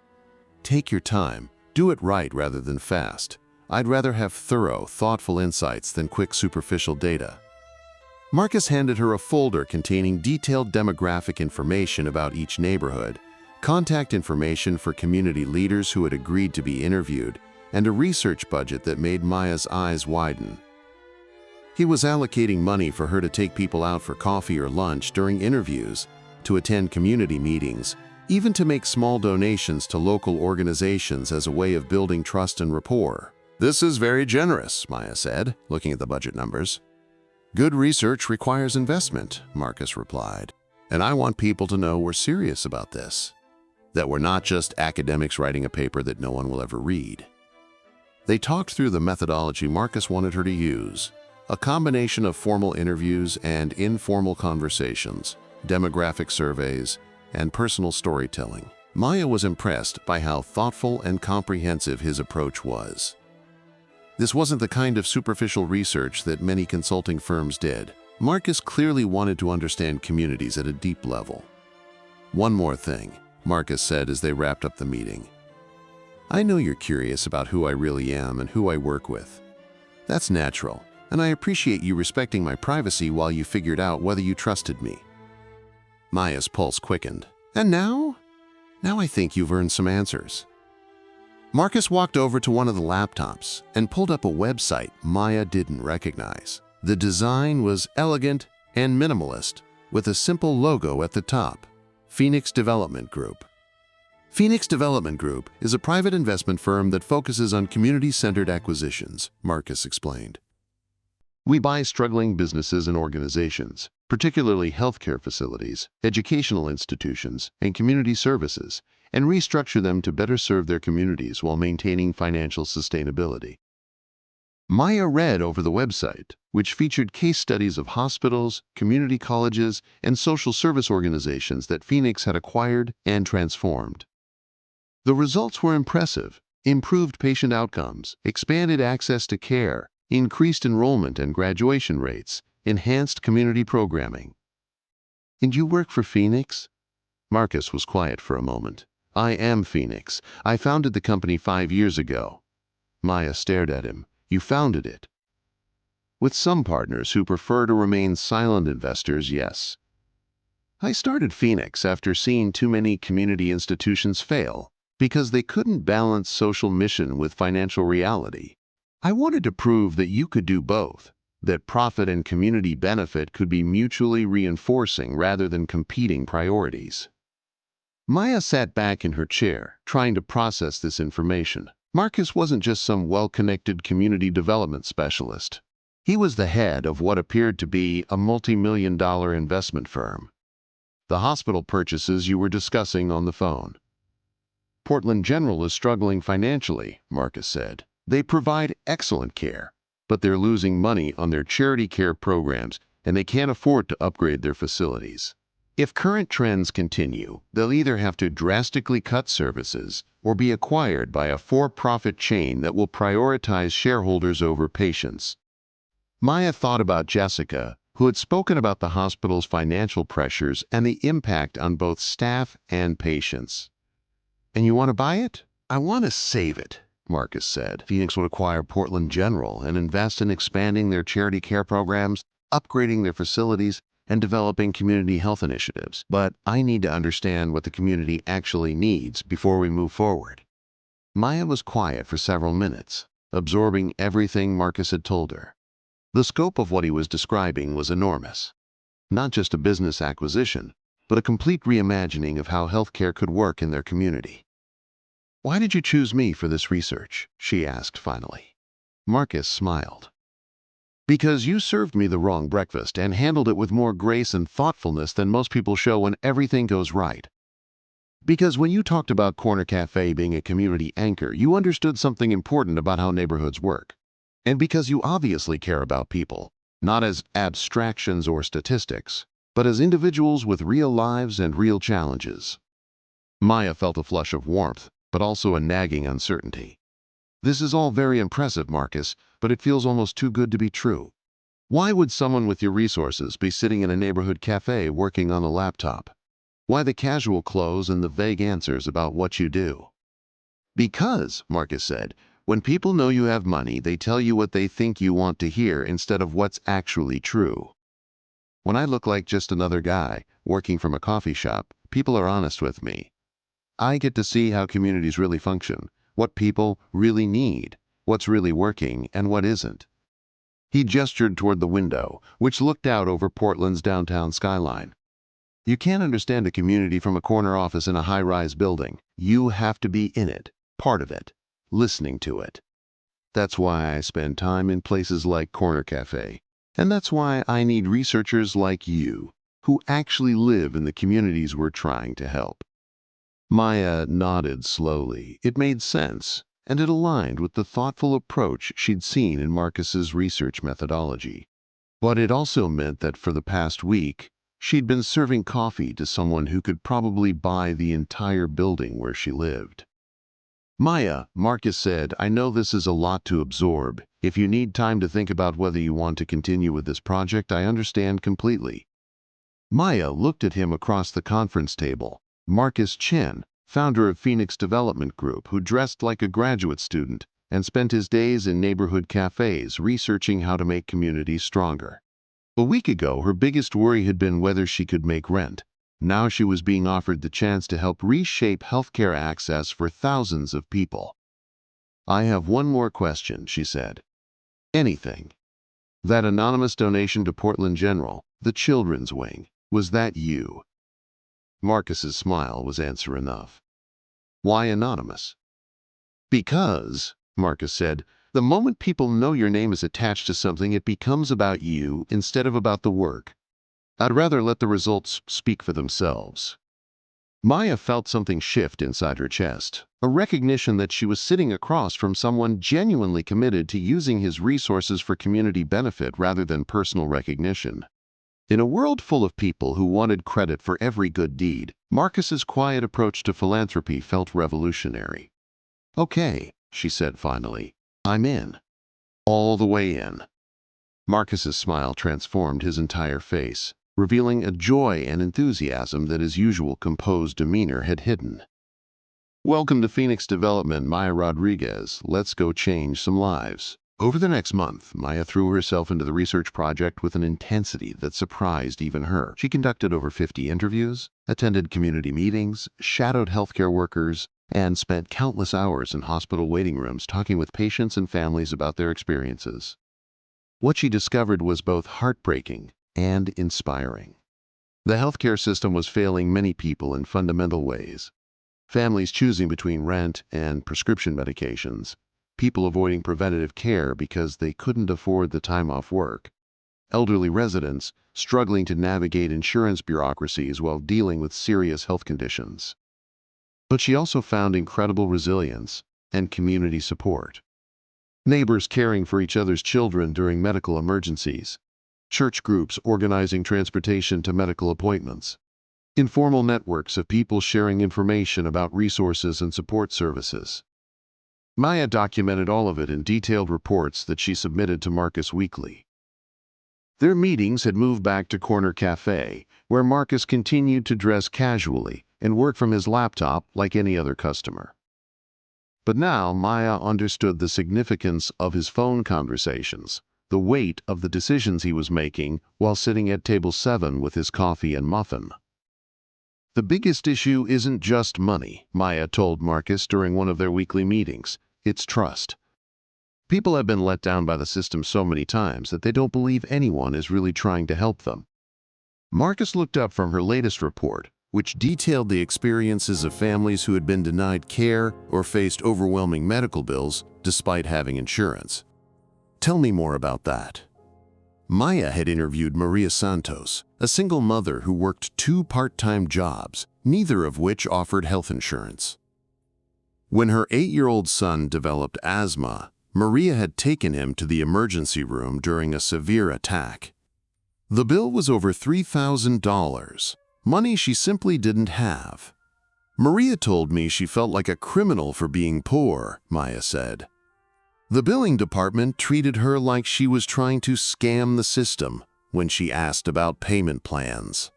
"Take your time. Do it right rather than fast. I'd rather have thorough, thoughtful insights than quick, superficial data." Marcus handed her a folder containing detailed demographic information about each neighborhood, contact information for community leaders who had agreed to be interviewed, and a research budget that made Maya's eyes widen. He was allocating money for her to take people out for coffee or lunch during interviews, to attend community meetings, even to make small donations to local organizations as a way of building trust and rapport. "This is very generous," Maya said, looking at the budget numbers. "Good research requires investment," Marcus replied. "And I want people to know we're serious about this, that we're not just academics writing a paper that no one will ever read." They talked through the methodology Marcus wanted her to use, a combination of formal interviews and informal conversations, demographic surveys, and personal storytelling. Maya was impressed by how thoughtful and comprehensive his approach was. This wasn't the kind of superficial research that many consulting firms did. Marcus clearly wanted to understand communities at a deep level. "One more thing," Marcus said as they wrapped up the meeting. "I know you're curious about who I really am and who I work with. That's natural, and I appreciate you respecting my privacy while you figured out whether you trusted me." Maya's pulse quickened. "And now? Now I think you've earned some answers." Marcus walked over to one of the laptops and pulled up a website Maya didn't recognize. The design was elegant and minimalist, with a simple logo at the top: Phoenix Development Group. Phoenix Development Group is a private investment firm that focuses on community-centered acquisitions, Marcus explained. "We buy struggling businesses and organizations, particularly healthcare facilities, educational institutions, and community services, and restructure them to better serve their communities while maintaining financial sustainability." Maya read over the website, which featured case studies of hospitals, community colleges, and social service organizations that Phoenix had acquired and transformed. The results were impressive: improved patient outcomes, expanded access to care, increased enrollment and graduation rates, enhanced community programming. "And you work for Phoenix?" Marcus was quiet for a moment. "I am Phoenix. I founded the company 5 years ago." Maya stared at him. "You founded it?" "With some partners who prefer to remain silent investors, yes. I started Phoenix after seeing too many community institutions fail because they couldn't balance social mission with financial reality. I wanted to prove that you could do both, that profit and community benefit could be mutually reinforcing rather than competing priorities." Maya sat back in her chair, trying to process this information. Marcus wasn't just some well-connected community development specialist. He was the head of what appeared to be a multi-million-dollar investment firm. "The hospital purchases you were discussing on the phone. Portland General is struggling financially," Marcus said. "They provide excellent care, but they're losing money on their charity care programs, and they can't afford to upgrade their facilities. If current trends continue, they'll either have to drastically cut services or be acquired by a for-profit chain that will prioritize shareholders over patients." Maya thought about Jessica, who had spoken about the hospital's financial pressures and the impact on both staff and patients. "And you want to buy it?" "I want to save it," Marcus said. "Phoenix would acquire Portland General and invest in expanding their charity care programs, upgrading their facilities, and developing community health initiatives. But I need to understand what the community actually needs before we move forward." Maya was quiet for several minutes, absorbing everything Marcus had told her. The scope of what he was describing was enormous. Not just a business acquisition, but a complete reimagining of how healthcare could work in their community. "Why did you choose me for this research?" she asked finally. Marcus smiled. "Because you served me the wrong breakfast and handled it with more grace and thoughtfulness than most people show when everything goes right. Because when you talked about Corner Café being a community anchor, you understood something important about how neighborhoods work. And because you obviously care about people, not as abstractions or statistics, but as individuals with real lives and real challenges." Maya felt a flush of warmth, but also a nagging uncertainty. "This is all very impressive, Marcus, but it feels almost too good to be true. Why would someone with your resources be sitting in a neighborhood cafe working on a laptop? Why the casual clothes and the vague answers about what you do?" "Because," Marcus said, "when people know you have money, they tell you what they think you want to hear instead of what's actually true. When I look like just another guy working from a coffee shop, people are honest with me. I get to see how communities really function, what people really need, what's really working, and what isn't." He gestured toward the window, which looked out over Portland's downtown skyline. You can't understand a community from a corner office in a high-rise building. You have to be in it, part of it, listening to it. That's why I spend time in places like Corner Café. And that's why I need researchers like you, who actually live in the communities we're trying to help. Maya nodded slowly. It made sense, and it aligned with the thoughtful approach she'd seen in Marcus's research methodology. But it also meant that for the past week, she'd been serving coffee to someone who could probably buy the entire building where she lived. Maya, Marcus said, I know this is a lot to absorb. If you need time to think about whether you want to continue with this project, I understand completely. Maya looked at him across the conference table. Marcus Chen, founder of Phoenix Development Group, who dressed like a graduate student and spent his days in neighborhood cafes researching how to make communities stronger. A week ago, her biggest worry had been whether she could make rent. Now she was being offered the chance to help reshape healthcare access for thousands of people. I have one more question, she said. Anything. That anonymous donation to Portland General, the children's wing, was that you? Marcus's smile was answer enough. Why anonymous? Because, Marcus said, the moment people know your name is attached to something, it becomes about you instead of about the work. I'd rather let the results speak for themselves. Maya felt something shift inside her chest, a recognition that she was sitting across from someone genuinely committed to using his resources for community benefit rather than personal recognition. In a world full of people who wanted credit for every good deed, Marcus's quiet approach to philanthropy felt revolutionary. Okay, she said finally, I'm in. All the way in. Marcus's smile transformed his entire face, revealing a joy and enthusiasm that his usual composed demeanor had hidden. Welcome to Phoenix Development, Maya Rodriguez. Let's go change some lives. Over the next month, Maya threw herself into the research project with an intensity that surprised even her. She conducted over 50 interviews, attended community meetings, shadowed healthcare workers, and spent countless hours in hospital waiting rooms talking with patients and families about their experiences. What she discovered was both heartbreaking and inspiring. The healthcare system was failing many people in fundamental ways. Families choosing between rent and prescription medications, people avoiding preventative care because they couldn't afford the time off work, elderly residents struggling to navigate insurance bureaucracies while dealing with serious health conditions. But she also found incredible resilience and community support. Neighbors caring for each other's children during medical emergencies, church groups organizing transportation to medical appointments, informal networks of people sharing information about resources and support services. Maya documented all of it in detailed reports that she submitted to Marcus weekly. Their meetings had moved back to Corner Café, where Marcus continued to dress casually and work from his laptop like any other customer. But now Maya understood the significance of his phone conversations, the weight of the decisions he was making while sitting at table 7 with his coffee and muffin. The biggest issue isn't just money, Maya told Marcus during one of their weekly meetings. It's trust. People have been let down by the system so many times that they don't believe anyone is really trying to help them. Marcus looked up from her latest report, which detailed the experiences of families who had been denied care or faced overwhelming medical bills despite having insurance. Tell me more about that. Maya had interviewed Maria Santos, a single mother who worked 2 part-time jobs, neither of which offered health insurance. When her 8-year-old son developed asthma, Maria had taken him to the emergency room during a severe attack. The bill was over $3,000, money she simply didn't have. Maria told me she felt like a criminal for being poor, Maya said. The billing department treated her like she was trying to scam the system when she asked about payment plans.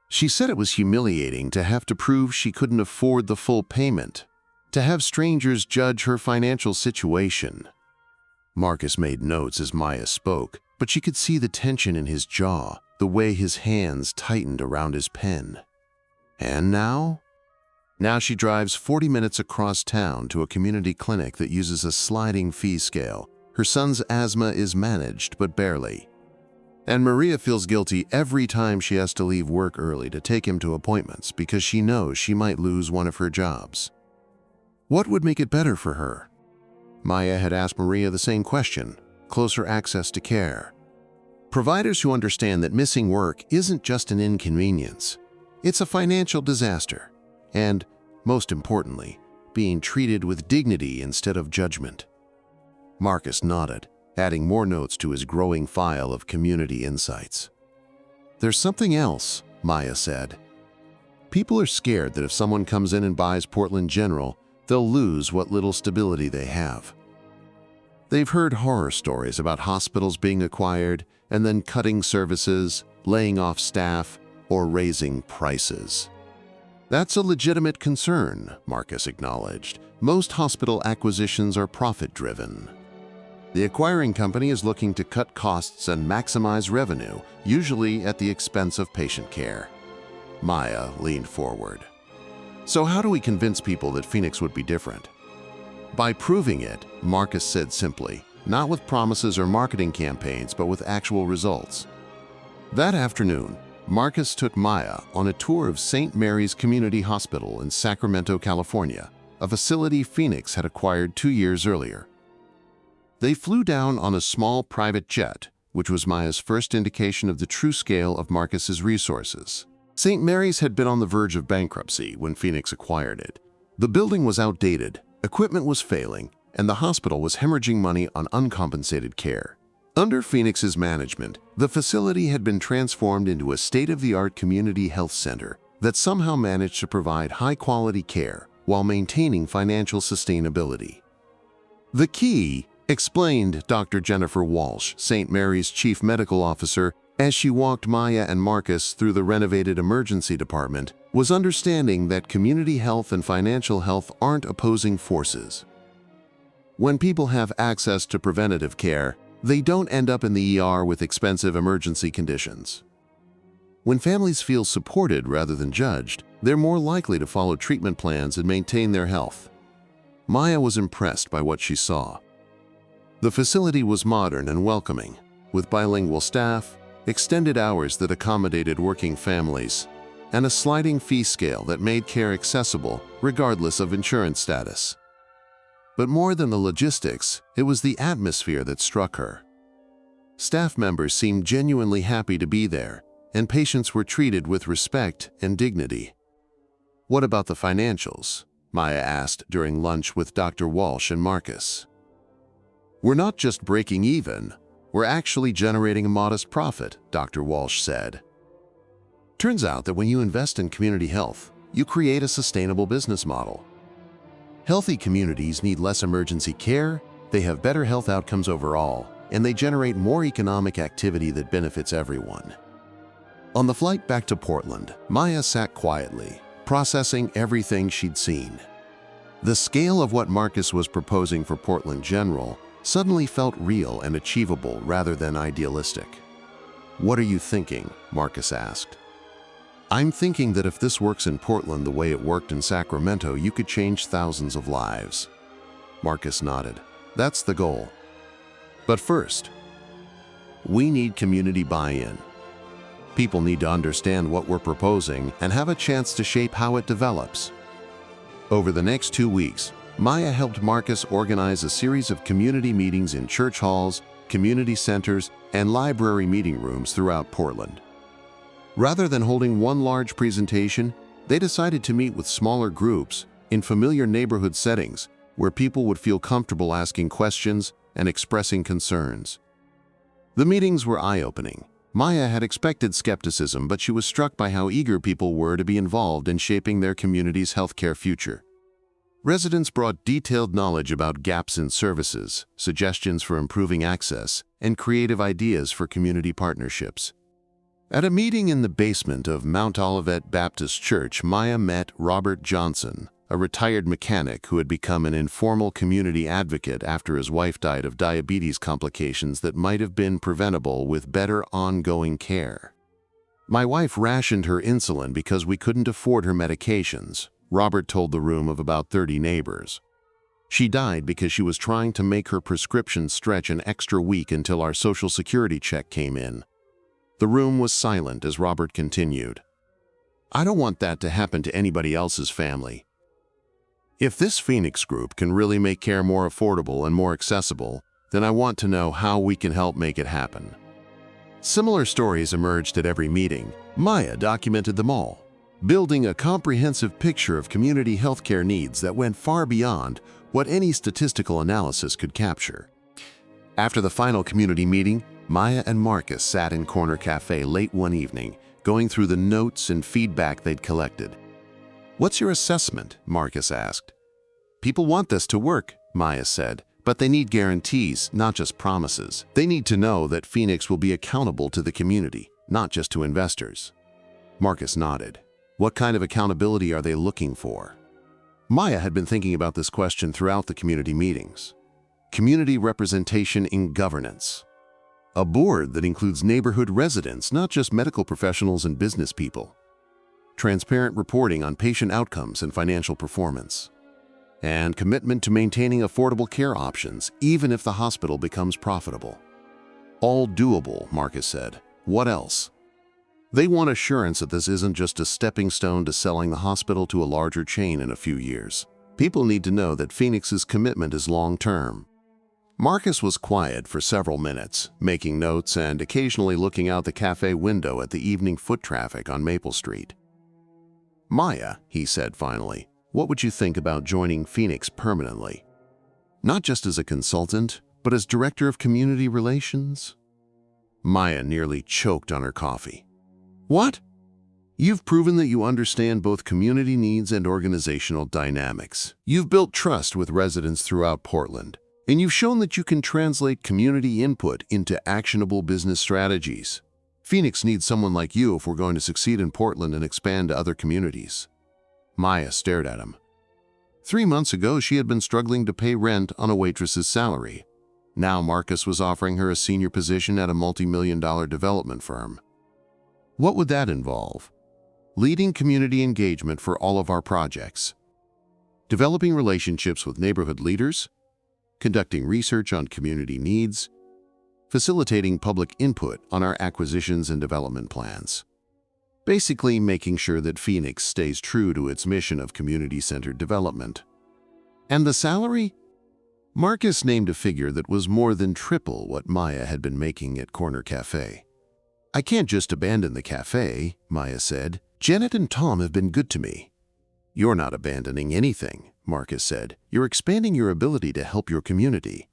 She said it was humiliating to have to prove she couldn't afford the full payment, to have strangers judge her financial situation. Marcus made notes as Maya spoke, but she could see the tension in his jaw, the way his hands tightened around his pen. And now? Now she drives 40 minutes across town to a community clinic that uses a sliding fee scale. Her son's asthma is managed, but barely. And Maria feels guilty every time she has to leave work early to take him to appointments because she knows she might lose one of her jobs. What would make it better for her? Maya had asked Maria the same question: closer access to care. Providers who understand that missing work isn't just an inconvenience, it's a financial disaster, and, most importantly, being treated with dignity instead of judgment. Marcus nodded, adding more notes to his growing file of community insights. There's something else, Maya said. People are scared that if someone comes in and buys Portland General, they'll lose what little stability they have. They've heard horror stories about hospitals being acquired and then cutting services, laying off staff, or raising prices. That's a legitimate concern, Marcus acknowledged. Most hospital acquisitions are profit-driven. The acquiring company is looking to cut costs and maximize revenue, usually at the expense of patient care. Maya leaned forward. So how do we convince people that Phoenix would be different? By proving it, Marcus said simply, not with promises or marketing campaigns, but with actual results. That afternoon, Marcus took Maya on a tour of St. Mary's Community Hospital in Sacramento, California, a facility Phoenix had acquired 2 years earlier. They flew down on a small private jet, which was Maya's first indication of the true scale of Marcus's resources. St. Mary's had been on the verge of bankruptcy when Phoenix acquired it. The building was outdated, equipment was failing, and the hospital was hemorrhaging money on uncompensated care. Under Phoenix's management, the facility had been transformed into a state-of-the-art community health center that somehow managed to provide high-quality care while maintaining financial sustainability. The key, explained Dr. Jennifer Walsh, St. Mary's chief medical officer, as she walked Maya and Marcus through the renovated emergency department, was understanding that community health and financial health aren't opposing forces. When people have access to preventative care, they don't end up in the ER with expensive emergency conditions. When families feel supported rather than judged, they're more likely to follow treatment plans and maintain their health. Maya was impressed by what she saw. The facility was modern and welcoming, with bilingual staff, extended hours that accommodated working families, and a sliding fee scale that made care accessible regardless of insurance status. But more than the logistics, it was the atmosphere that struck her. Staff members seemed genuinely happy to be there, and patients were treated with respect and dignity. What about the financials? Maya asked during lunch with Dr. Walsh and Marcus. We're not just breaking even, we're actually generating a modest profit, Dr. Walsh said. Turns out that when you invest in community health, you create a sustainable business model. Healthy communities need less emergency care, they have better health outcomes overall, and they generate more economic activity that benefits everyone. On the flight back to Portland, Maya sat quietly, processing everything she'd seen. The scale of what Marcus was proposing for Portland General suddenly felt real and achievable rather than idealistic. What are you thinking? Marcus asked. I'm thinking that if this works in Portland the way it worked in Sacramento, you could change thousands of lives. Marcus nodded. That's the goal. But first, we need community buy-in. People need to understand what we're proposing and have a chance to shape how it develops. Over the next 2 weeks, Maya helped Marcus organize a series of community meetings in church halls, community centers, and library meeting rooms throughout Portland. Rather than holding one large presentation, they decided to meet with smaller groups in familiar neighborhood settings where people would feel comfortable asking questions and expressing concerns. The meetings were eye-opening. Maya had expected skepticism, but she was struck by how eager people were to be involved in shaping their community's healthcare future. Residents brought detailed knowledge about gaps in services, suggestions for improving access, and creative ideas for community partnerships. At a meeting in the basement of Mount Olivet Baptist Church, Maya met Robert Johnson, a retired mechanic who had become an informal community advocate after his wife died of diabetes complications that might have been preventable with better ongoing care. My wife rationed her insulin because we couldn't afford her medications, Robert told the room of about 30 neighbors. She died because she was trying to make her prescription stretch an extra week until our Social Security check came in. The room was silent as Robert continued. I don't want that to happen to anybody else's family. If this Phoenix group can really make care more affordable and more accessible, then I want to know how we can help make it happen. Similar stories emerged at every meeting. Maya documented them all, building a comprehensive picture of community healthcare needs that went far beyond what any statistical analysis could capture. After the final community meeting, Maya and Marcus sat in Corner Café late one evening, going through the notes and feedback they'd collected. What's your assessment? Marcus asked. People want this to work, Maya said, but they need guarantees, not just promises. They need to know that Phoenix will be accountable to the community, not just to investors. Marcus nodded. What kind of accountability are they looking for? Maya had been thinking about this question throughout the community meetings. Community representation in governance. A board that includes neighborhood residents, not just medical professionals and business people. Transparent reporting on patient outcomes and financial performance. And commitment to maintaining affordable care options, even if the hospital becomes profitable. All doable, Marcus said. What else? They want assurance that this isn't just a stepping stone to selling the hospital to a larger chain in a few years. People need to know that Phoenix's commitment is long-term. Marcus was quiet for several minutes, making notes and occasionally looking out the cafe window at the evening foot traffic on Maple Street. Maya, he said finally, what would you think about joining Phoenix permanently? Not just as a consultant, but as Director of Community Relations? Maya nearly choked on her coffee. What? You've proven that you understand both community needs and organizational dynamics. You've built trust with residents throughout Portland, and you've shown that you can translate community input into actionable business strategies. Phoenix needs someone like you if we're going to succeed in Portland and expand to other communities. Maya stared at him. 3 months ago, she had been struggling to pay rent on a waitress's salary. Now Marcus was offering her a senior position at a multi-million-dollar development firm. What would that involve? Leading community engagement for all of our projects. Developing relationships with neighborhood leaders. Conducting research on community needs. Facilitating public input on our acquisitions and development plans. Basically making sure that Phoenix stays true to its mission of community-centered development. And the salary? Marcus named a figure that was more than triple what Maya had been making at Corner Café. I can't just abandon the cafe, Maya said. Janet and Tom have been good to me. You're not abandoning anything, Marcus said. You're expanding your ability to help your community.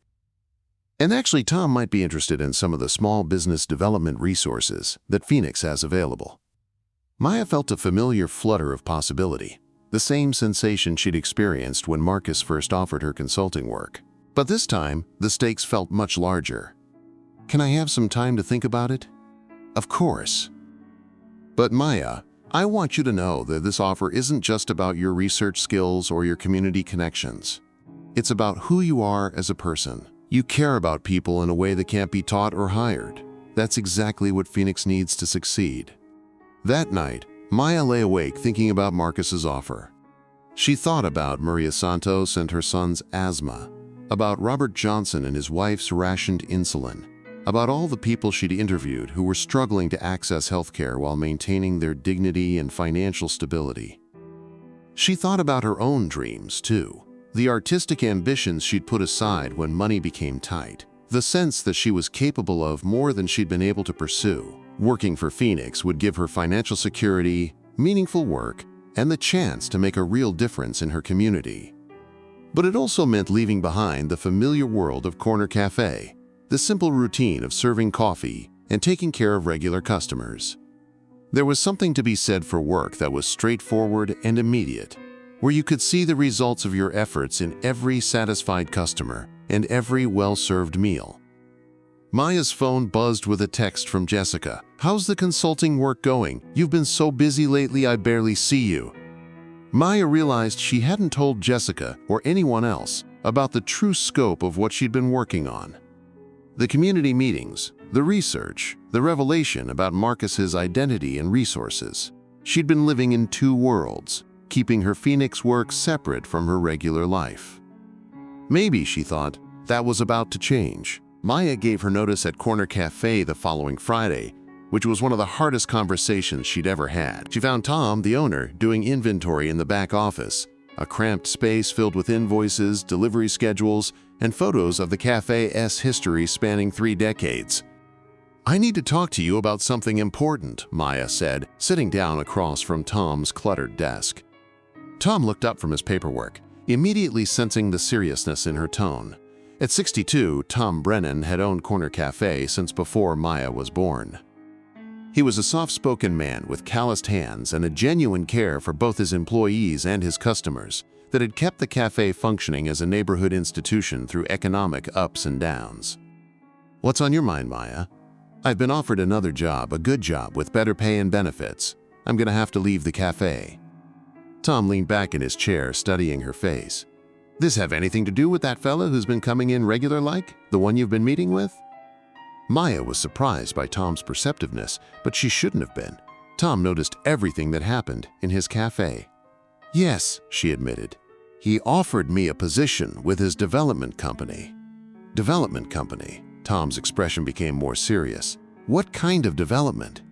And actually, Tom might be interested in some of the small business development resources that Phoenix has available. Maya felt a familiar flutter of possibility, the same sensation she'd experienced when Marcus first offered her consulting work. But this time, the stakes felt much larger. Can I have some time to think about it? Of course. But Maya, I want you to know that this offer isn't just about your research skills or your community connections. It's about who you are as a person. You care about people in a way that can't be taught or hired. That's exactly what Phoenix needs to succeed. That night, Maya lay awake thinking about Marcus's offer. She thought about Maria Santos and her son's asthma, about Robert Johnson and his wife's rationed insulin, about all the people she'd interviewed who were struggling to access healthcare while maintaining their dignity and financial stability. She thought about her own dreams, too, the artistic ambitions she'd put aside when money became tight, the sense that she was capable of more than she'd been able to pursue. Working for Phoenix would give her financial security, meaningful work, and the chance to make a real difference in her community. But it also meant leaving behind the familiar world of Corner Café, the simple routine of serving coffee and taking care of regular customers. There was something to be said for work that was straightforward and immediate, where you could see the results of your efforts in every satisfied customer and every well-served meal. Maya's phone buzzed with a text from Jessica. How's the consulting work going? You've been so busy lately I barely see you. Maya realized she hadn't told Jessica or anyone else about the true scope of what she'd been working on. The community meetings, the research, the revelation about Marcus's identity and resources. She'd been living in two worlds, keeping her Phoenix work separate from her regular life. Maybe, she thought, that was about to change. Maya gave her notice at Corner Café the following Friday, which was one of the hardest conversations she'd ever had. She found Tom, the owner, doing inventory in the back office, a cramped space filled with invoices, delivery schedules, and photos of the cafe's history spanning 3 decades. "I need to talk to you about something important," Maya said, sitting down across from Tom's cluttered desk. Tom looked up from his paperwork, immediately sensing the seriousness in her tone. At 62, Tom Brennan had owned Corner Café since before Maya was born. He was a soft-spoken man with calloused hands and a genuine care for both his employees and his customers that had kept the cafe functioning as a neighborhood institution through economic ups and downs. "What's on your mind, Maya?" "I've been offered another job, a good job with better pay and benefits. I'm gonna have to leave the cafe." Tom leaned back in his chair, studying her face. "This have anything to do with that fella who's been coming in regular like? The one you've been meeting with?" Maya was surprised by Tom's perceptiveness, but she shouldn't have been. Tom noticed everything that happened in his cafe. "Yes," she admitted. "He offered me a position with his development company." "Development company?" Tom's expression became more serious. "What kind of development?"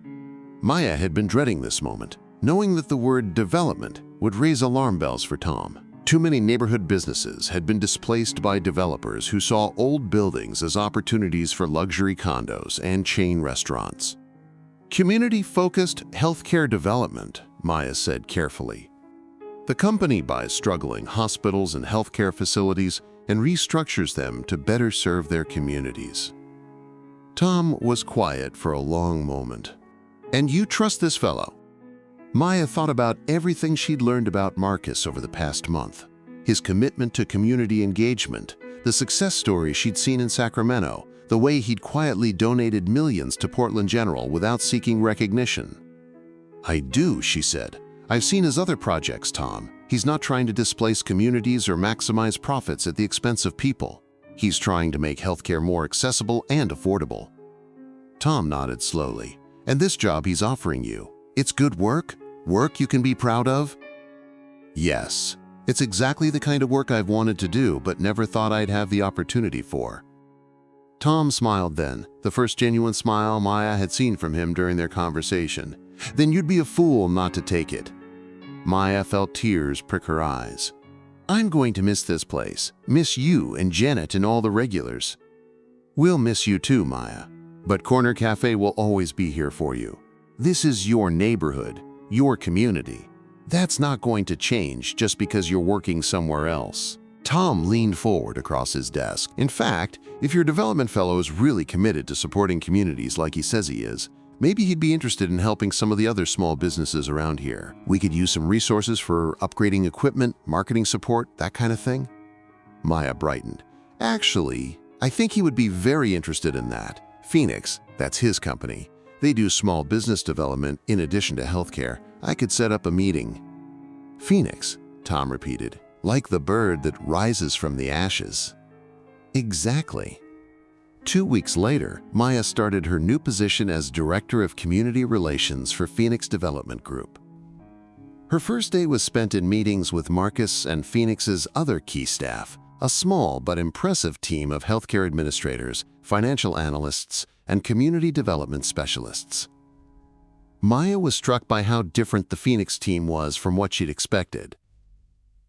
Maya had been dreading this moment, knowing that the word development would raise alarm bells for Tom. Too many neighborhood businesses had been displaced by developers who saw old buildings as opportunities for luxury condos and chain restaurants. "Community-focused healthcare development," Maya said carefully. "The company buys struggling hospitals and healthcare facilities and restructures them to better serve their communities." Tom was quiet for a long moment. "And you trust this fellow?" Maya thought about everything she'd learned about Marcus over the past month. His commitment to community engagement, the success stories she'd seen in Sacramento, the way he'd quietly donated millions to Portland General without seeking recognition. "I do," she said. "I've seen his other projects, Tom. He's not trying to displace communities or maximize profits at the expense of people. He's trying to make healthcare more accessible and affordable." Tom nodded slowly. "And this job he's offering you, it's good work? Work you can be proud of?" "Yes. It's exactly the kind of work I've wanted to do but never thought I'd have the opportunity for." Tom smiled then, the first genuine smile Maya had seen from him during their conversation. "Then you'd be a fool not to take it." Maya felt tears prick her eyes. "I'm going to miss this place, miss you and Janet and all the regulars." "We'll miss you too, Maya. But Corner Café will always be here for you. This is your neighborhood, your community. That's not going to change just because you're working somewhere else." Tom leaned forward across his desk. "In fact, if your development fellow is really committed to supporting communities like he says he is, maybe he'd be interested in helping some of the other small businesses around here. We could use some resources for upgrading equipment, marketing support, that kind of thing." Maya brightened. "Actually, I think he would be very interested in that. Phoenix, that's his company. They do small business development in addition to healthcare. I could set up a meeting." "Phoenix," Tom repeated, "like the bird that rises from the ashes." "Exactly." 2 weeks later, Maya started her new position as Director of Community Relations for Phoenix Development Group. Her first day was spent in meetings with Marcus and Phoenix's other key staff, a small but impressive team of healthcare administrators, financial analysts, and community development specialists. Maya was struck by how different the Phoenix team was from what she'd expected.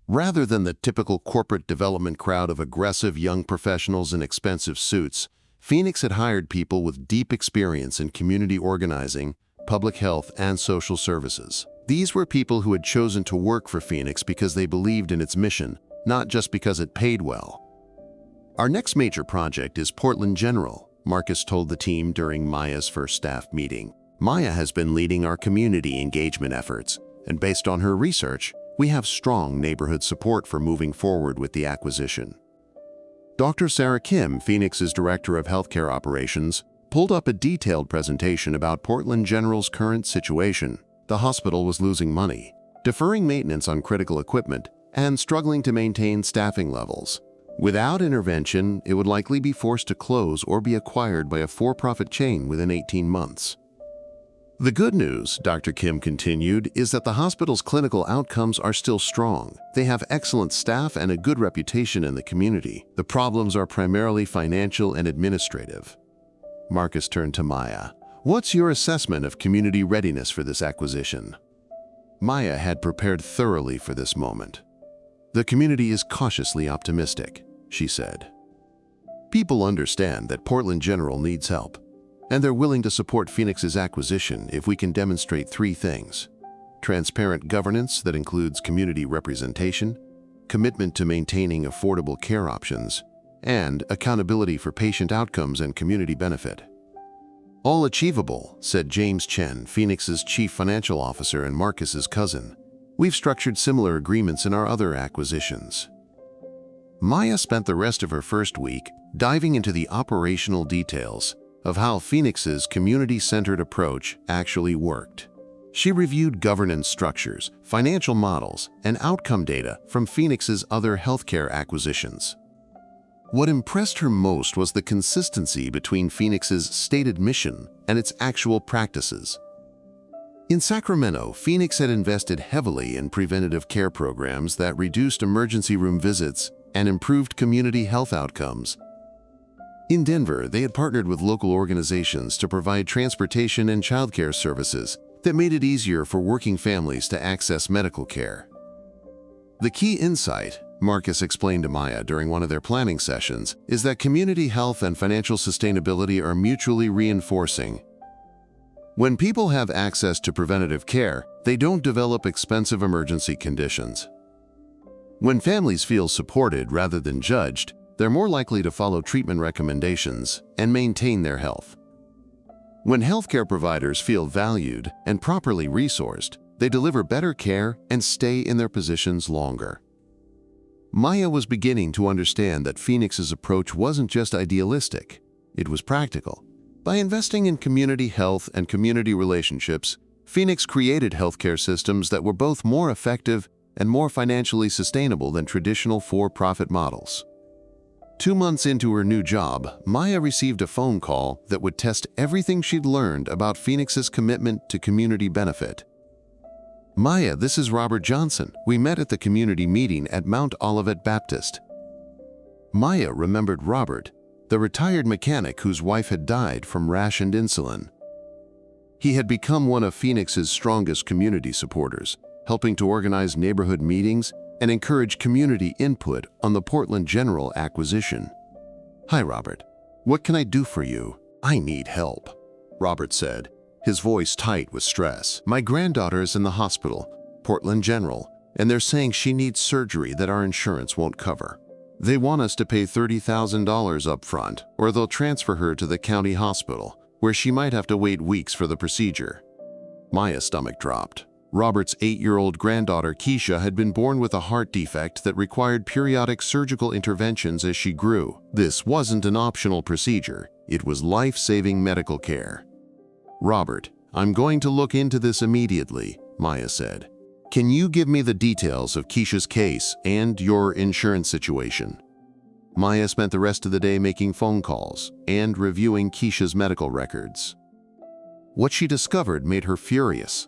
Rather than the typical corporate development crowd of aggressive young professionals in expensive suits, Phoenix had hired people with deep experience in community organizing, public health, and social services. These were people who had chosen to work for Phoenix because they believed in its mission, not just because it paid well. "Our next major project is Portland General," Marcus told the team during Maya's first staff meeting. "Maya has been leading our community engagement efforts, and based on her research, we have strong neighborhood support for moving forward with the acquisition." Dr. Sarah Kim, Phoenix's Director of Healthcare Operations, pulled up a detailed presentation about Portland General's current situation. The hospital was losing money, deferring maintenance on critical equipment, and struggling to maintain staffing levels. Without intervention, it would likely be forced to close or be acquired by a for-profit chain within 18 months. "The good news," Dr. Kim continued, "is that the hospital's clinical outcomes are still strong. They have excellent staff and a good reputation in the community. The problems are primarily financial and administrative." Marcus turned to Maya. What's your assessment of community readiness for this acquisition? Maya had prepared thoroughly for this moment. The community is cautiously optimistic, she said. People understand that Portland General needs help, and they're willing to support Phoenix's acquisition if we can demonstrate three things: transparent governance that includes community representation, commitment to maintaining affordable care options, and accountability for patient outcomes and community benefit. All achievable, said James Chen, Phoenix's chief financial officer and Marcus's cousin. We've structured similar agreements in our other acquisitions. Maya spent the rest of her first week diving into the operational details of how Phoenix's community-centered approach actually worked. She reviewed governance structures, financial models, and outcome data from Phoenix's other healthcare acquisitions. What impressed her most was the consistency between Phoenix's stated mission and its actual practices. In Sacramento, Phoenix had invested heavily in preventative care programs that reduced emergency room visits and improved community health outcomes. In Denver, they had partnered with local organizations to provide transportation and childcare services that made it easier for working families to access medical care. The key insight, Marcus explained to Maya during one of their planning sessions, is that community health and financial sustainability are mutually reinforcing. When people have access to preventative care, they don't develop expensive emergency conditions. When families feel supported rather than judged, they're more likely to follow treatment recommendations and maintain their health. When healthcare providers feel valued and properly resourced, they deliver better care and stay in their positions longer. Maya was beginning to understand that Phoenix's approach wasn't just idealistic, it was practical. By investing in community health and community relationships, Phoenix created healthcare systems that were both more effective and more financially sustainable than traditional for-profit models. 2 months into her new job, Maya received a phone call that would test everything she'd learned about Phoenix's commitment to community benefit. Maya, this is Robert Johnson. We met at the community meeting at Mount Olivet Baptist. Maya remembered Robert, the retired mechanic whose wife had died from rationed insulin. He had become one of Phoenix's strongest community supporters, helping to organize neighborhood meetings and encourage community input on the Portland General acquisition. Hi, Robert. What can I do for you? I need help, Robert said, his voice tight with stress. My granddaughter is in the hospital, Portland General, and they're saying she needs surgery that our insurance won't cover. They want us to pay $30,000 up front, or they'll transfer her to the county hospital, where she might have to wait weeks for the procedure. Maya's stomach dropped. Robert's 8-year-old granddaughter, Keisha, had been born with a heart defect that required periodic surgical interventions as she grew. This wasn't an optional procedure. It was life-saving medical care. Robert, I'm going to look into this immediately, Maya said. Can you give me the details of Keisha's case and your insurance situation? Maya spent the rest of the day making phone calls and reviewing Keisha's medical records. What she discovered made her furious.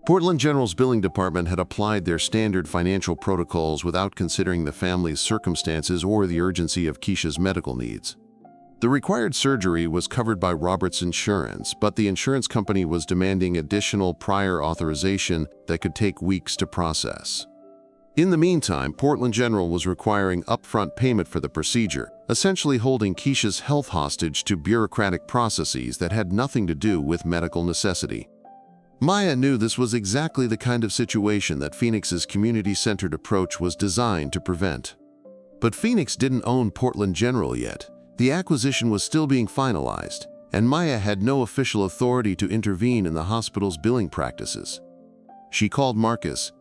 Portland General's billing department had applied their standard financial protocols without considering the family's circumstances or the urgency of Keisha's medical needs. The required surgery was covered by Robert's insurance, but the insurance company was demanding additional prior authorization that could take weeks to process. In the meantime, Portland General was requiring upfront payment for the procedure, essentially holding Keisha's health hostage to bureaucratic processes that had nothing to do with medical necessity. Maya knew this was exactly the kind of situation that Phoenix's community-centered approach was designed to prevent. But Phoenix didn't own Portland General yet. The acquisition was still being finalized, and Maya had no official authority to intervene in the hospital's billing practices. She called Marcus.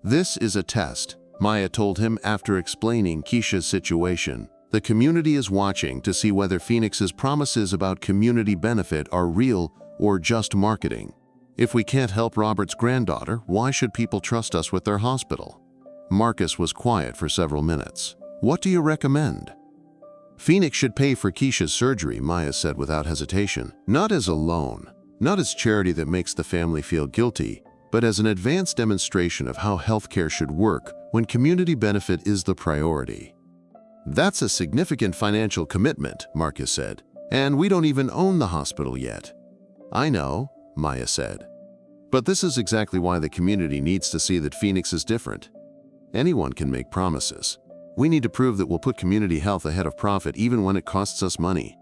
This is a test, Maya told him after explaining Keisha's situation. The community is watching to see whether Phoenix's promises about community benefit are real or just marketing. If we can't help Robert's granddaughter, why should people trust us with their hospital? Marcus was quiet for several minutes. What do you recommend? Phoenix should pay for Keisha's surgery, Maya said without hesitation. Not as a loan, not as charity that makes the family feel guilty, but as an advanced demonstration of how healthcare should work when community benefit is the priority. That's a significant financial commitment, Marcus said, and we don't even own the hospital yet. "I know," Maya said. "But this is exactly why the community needs to see that Phoenix is different. Anyone can make promises. We need to prove that we'll put community health ahead of profit even when it costs us money."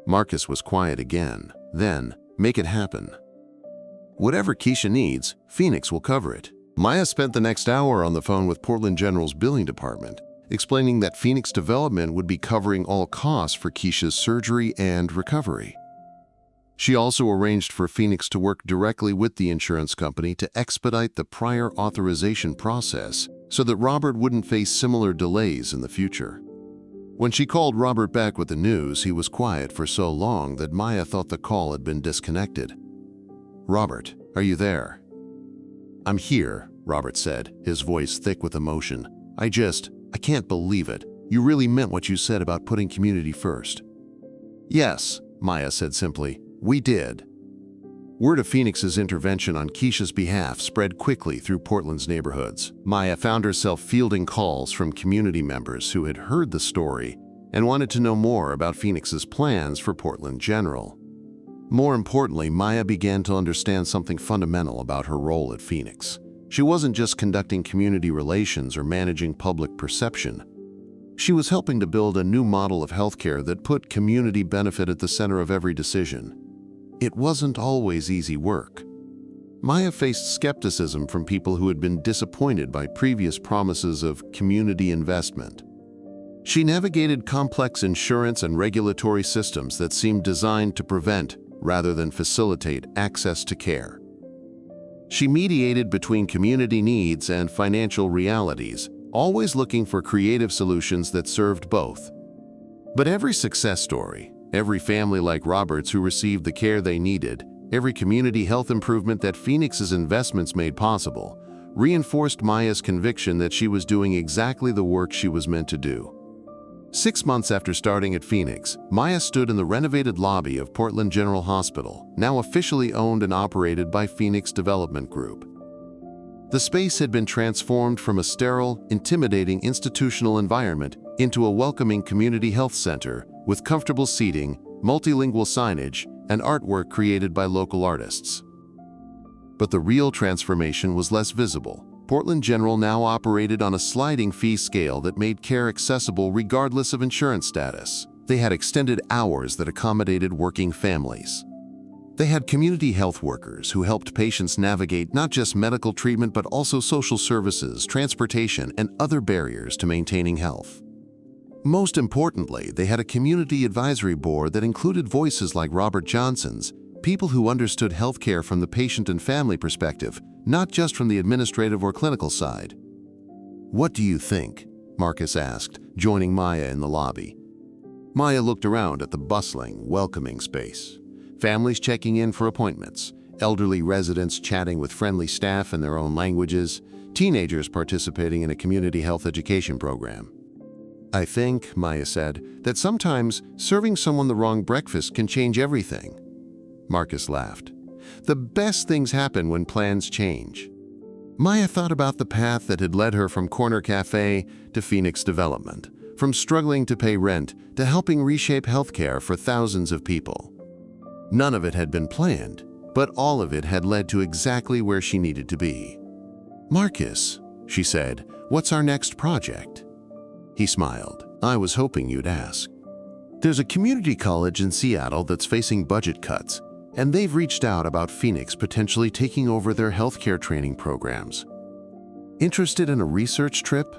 Marcus was quiet again. "Then, make it happen. Whatever Keisha needs, Phoenix will cover it." Maya spent the next hour on the phone with Portland General's billing department, explaining that Phoenix Development would be covering all costs for Keisha's surgery and recovery. She also arranged for Phoenix to work directly with the insurance company to expedite the prior authorization process so that Robert wouldn't face similar delays in the future. When she called Robert back with the news, he was quiet for so long that Maya thought the call had been disconnected. "Robert, are you there?" "I'm here," Robert said, his voice thick with emotion. I can't believe it. You really meant what you said about putting community first." "Yes," Maya said simply. "We did." Word of Phoenix's intervention on Keisha's behalf spread quickly through Portland's neighborhoods. Maya found herself fielding calls from community members who had heard the story and wanted to know more about Phoenix's plans for Portland General. More importantly, Maya began to understand something fundamental about her role at Phoenix. She wasn't just conducting community relations or managing public perception. She was helping to build a new model of healthcare that put community benefit at the center of every decision. It wasn't always easy work. Maya faced skepticism from people who had been disappointed by previous promises of community investment. She navigated complex insurance and regulatory systems that seemed designed to prevent, rather than facilitate, access to care. She mediated between community needs and financial realities, always looking for creative solutions that served both. But every success story, every family like Robert's who received the care they needed, every community health improvement that Phoenix's investments made possible, reinforced Maya's conviction that she was doing exactly the work she was meant to do. 6 months after starting at Phoenix, Maya stood in the renovated lobby of Portland General Hospital, now officially owned and operated by Phoenix Development Group. The space had been transformed from a sterile, intimidating institutional environment into a welcoming community health center with comfortable seating, multilingual signage, and artwork created by local artists. But the real transformation was less visible. Portland General now operated on a sliding fee scale that made care accessible regardless of insurance status. They had extended hours that accommodated working families. They had community health workers who helped patients navigate not just medical treatment but also social services, transportation, and other barriers to maintaining health. Most importantly, they had a community advisory board that included voices like Robert Johnson's, people who understood healthcare from the patient and family perspective, not just from the administrative or clinical side. "What do you think?" Marcus asked, joining Maya in the lobby. Maya looked around at the bustling, welcoming space. Families checking in for appointments, elderly residents chatting with friendly staff in their own languages, teenagers participating in a community health education program. "I think," Maya said, "that sometimes serving someone the wrong breakfast can change everything." Marcus laughed. "The best things happen when plans change." Maya thought about the path that had led her from Corner Café to Phoenix Development, from struggling to pay rent to helping reshape healthcare for thousands of people. None of it had been planned, but all of it had led to exactly where she needed to be. "Marcus," she said, "what's our next project?" He smiled. "I was hoping you'd ask. There's a community college in Seattle that's facing budget cuts, and they've reached out about Phoenix potentially taking over their healthcare training programs. Interested in a research trip?"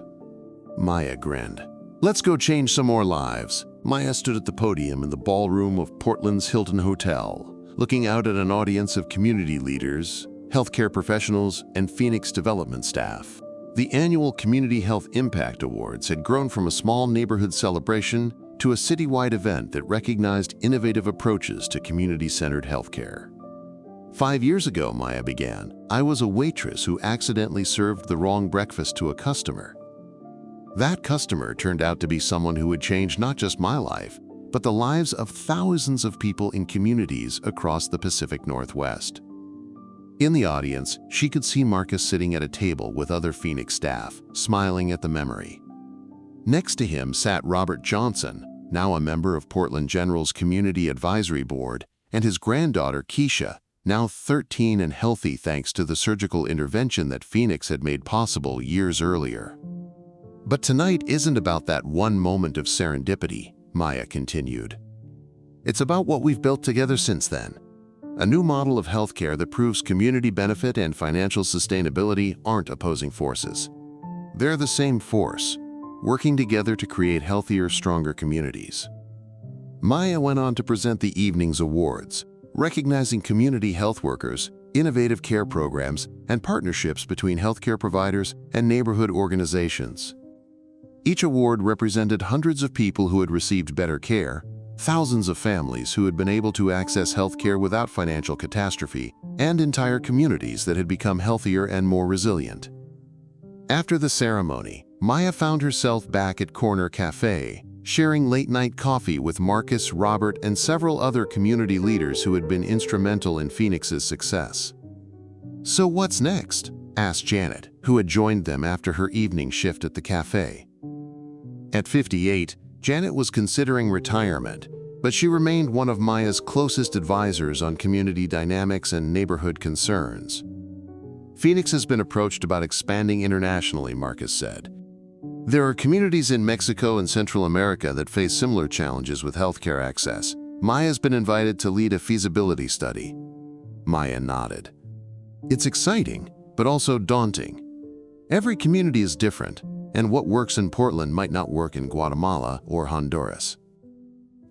Maya grinned. "Let's go change some more lives." Maya stood at the podium in the ballroom of Portland's Hilton Hotel, looking out at an audience of community leaders, healthcare professionals, and Phoenix development staff. The annual Community Health Impact Awards had grown from a small neighborhood celebration to a citywide event that recognized innovative approaches to community-centered healthcare. 5 years ago, Maya began, I was a waitress who accidentally served the wrong breakfast to a customer. That customer turned out to be someone who would change not just my life, but the lives of thousands of people in communities across the Pacific Northwest. In the audience, she could see Marcus sitting at a table with other Phoenix staff, smiling at the memory. Next to him sat Robert Johnson, now a member of Portland General's Community Advisory Board, and his granddaughter Keisha, now 13 and healthy thanks to the surgical intervention that Phoenix had made possible years earlier. But tonight isn't about that one moment of serendipity, Maya continued. It's about what we've built together since then. A new model of healthcare that proves community benefit and financial sustainability aren't opposing forces. They're the same force, working together to create healthier, stronger communities. Maya went on to present the evening's awards, recognizing community health workers, innovative care programs, and partnerships between healthcare providers and neighborhood organizations. Each award represented hundreds of people who had received better care, thousands of families who had been able to access healthcare without financial catastrophe, and entire communities that had become healthier and more resilient. After the ceremony, Maya found herself back at Corner Café, sharing late-night coffee with Marcus, Robert, and several other community leaders who had been instrumental in Phoenix's success. "So what's next?" asked Janet, who had joined them after her evening shift at the cafe. At 58, Janet was considering retirement, but she remained one of Maya's closest advisors on community dynamics and neighborhood concerns. "Phoenix has been approached about expanding internationally," Marcus said. "There are communities in Mexico and Central America that face similar challenges with healthcare access. Maya's been invited to lead a feasibility study." Maya nodded. "It's exciting, but also daunting. Every community is different, and what works in Portland might not work in Guatemala or Honduras.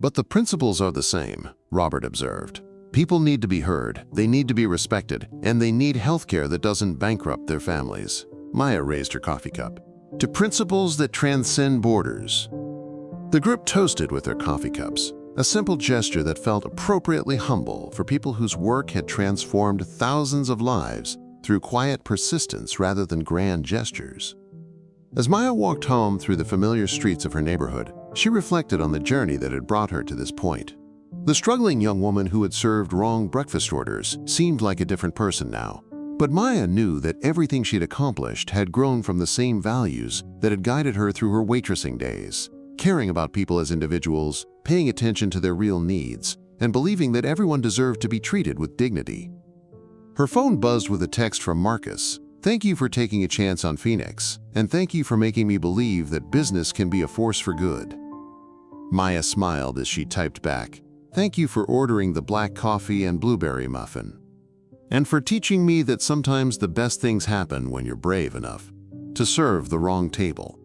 But the principles are the same," Robert observed. "People need to be heard, they need to be respected, and they need healthcare that doesn't bankrupt their families." Maya raised her coffee cup. "To principles that transcend borders." The group toasted with their coffee cups, a simple gesture that felt appropriately humble for people whose work had transformed thousands of lives through quiet persistence rather than grand gestures. As Maya walked home through the familiar streets of her neighborhood, she reflected on the journey that had brought her to this point. The struggling young woman who had served wrong breakfast orders seemed like a different person now. But Maya knew that everything she'd accomplished had grown from the same values that had guided her through her waitressing days, caring about people as individuals, paying attention to their real needs, and believing that everyone deserved to be treated with dignity. Her phone buzzed with a text from Marcus. "Thank you for taking a chance on Phoenix, and thank you for making me believe that business can be a force for good." Maya smiled as she typed back, "Thank you for ordering the black coffee and blueberry muffin. And for teaching me that sometimes the best things happen when you're brave enough to serve the wrong table."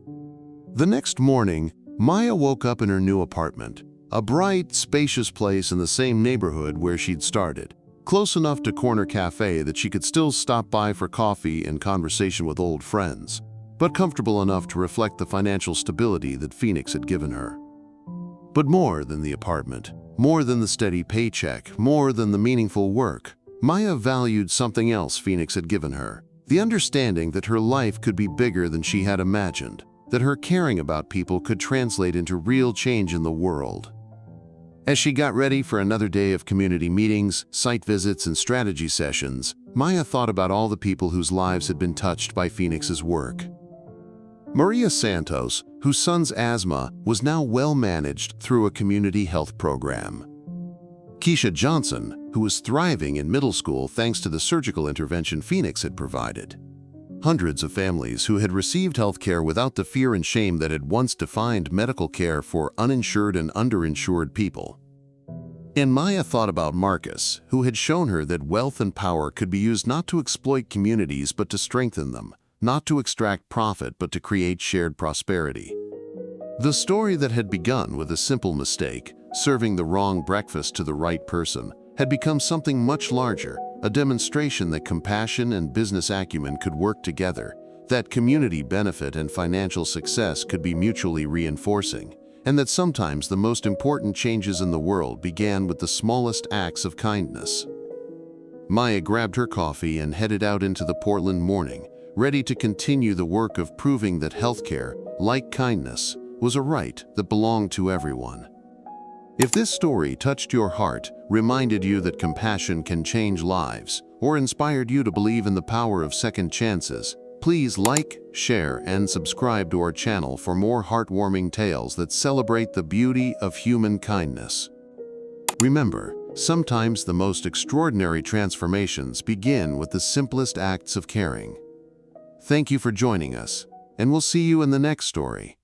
The next morning, Maya woke up in her new apartment, a bright, spacious place in the same neighborhood where she'd started, close enough to Corner Café that she could still stop by for coffee and conversation with old friends, but comfortable enough to reflect the financial stability that Phoenix had given her. But more than the apartment, more than the steady paycheck, more than the meaningful work, Maya valued something else Phoenix had given her, the understanding that her life could be bigger than she had imagined, that her caring about people could translate into real change in the world. As she got ready for another day of community meetings, site visits, and strategy sessions, Maya thought about all the people whose lives had been touched by Phoenix's work. Maria Santos, whose son's asthma was now well managed through a community health program. Keisha Johnson, who was thriving in middle school thanks to the surgical intervention Phoenix had provided. Hundreds of families who had received health care without the fear and shame that had once defined medical care for uninsured and underinsured people. And Maya thought about Marcus, who had shown her that wealth and power could be used not to exploit communities but to strengthen them, not to extract profit but to create shared prosperity. The story that had begun with a simple mistake, serving the wrong breakfast to the right person, had become something much larger, a demonstration that compassion and business acumen could work together, that community benefit and financial success could be mutually reinforcing, and that sometimes the most important changes in the world began with the smallest acts of kindness. Maya grabbed her coffee and headed out into the Portland morning, ready to continue the work of proving that healthcare, like kindness, was a right that belonged to everyone. If this story touched your heart, reminded you that compassion can change lives, or inspired you to believe in the power of second chances, please like, share, and subscribe to our channel for more heartwarming tales that celebrate the beauty of human kindness. Remember, Sometimes the most extraordinary transformations begin with the simplest acts of caring. Thank you for joining us, and we'll see you in the next story.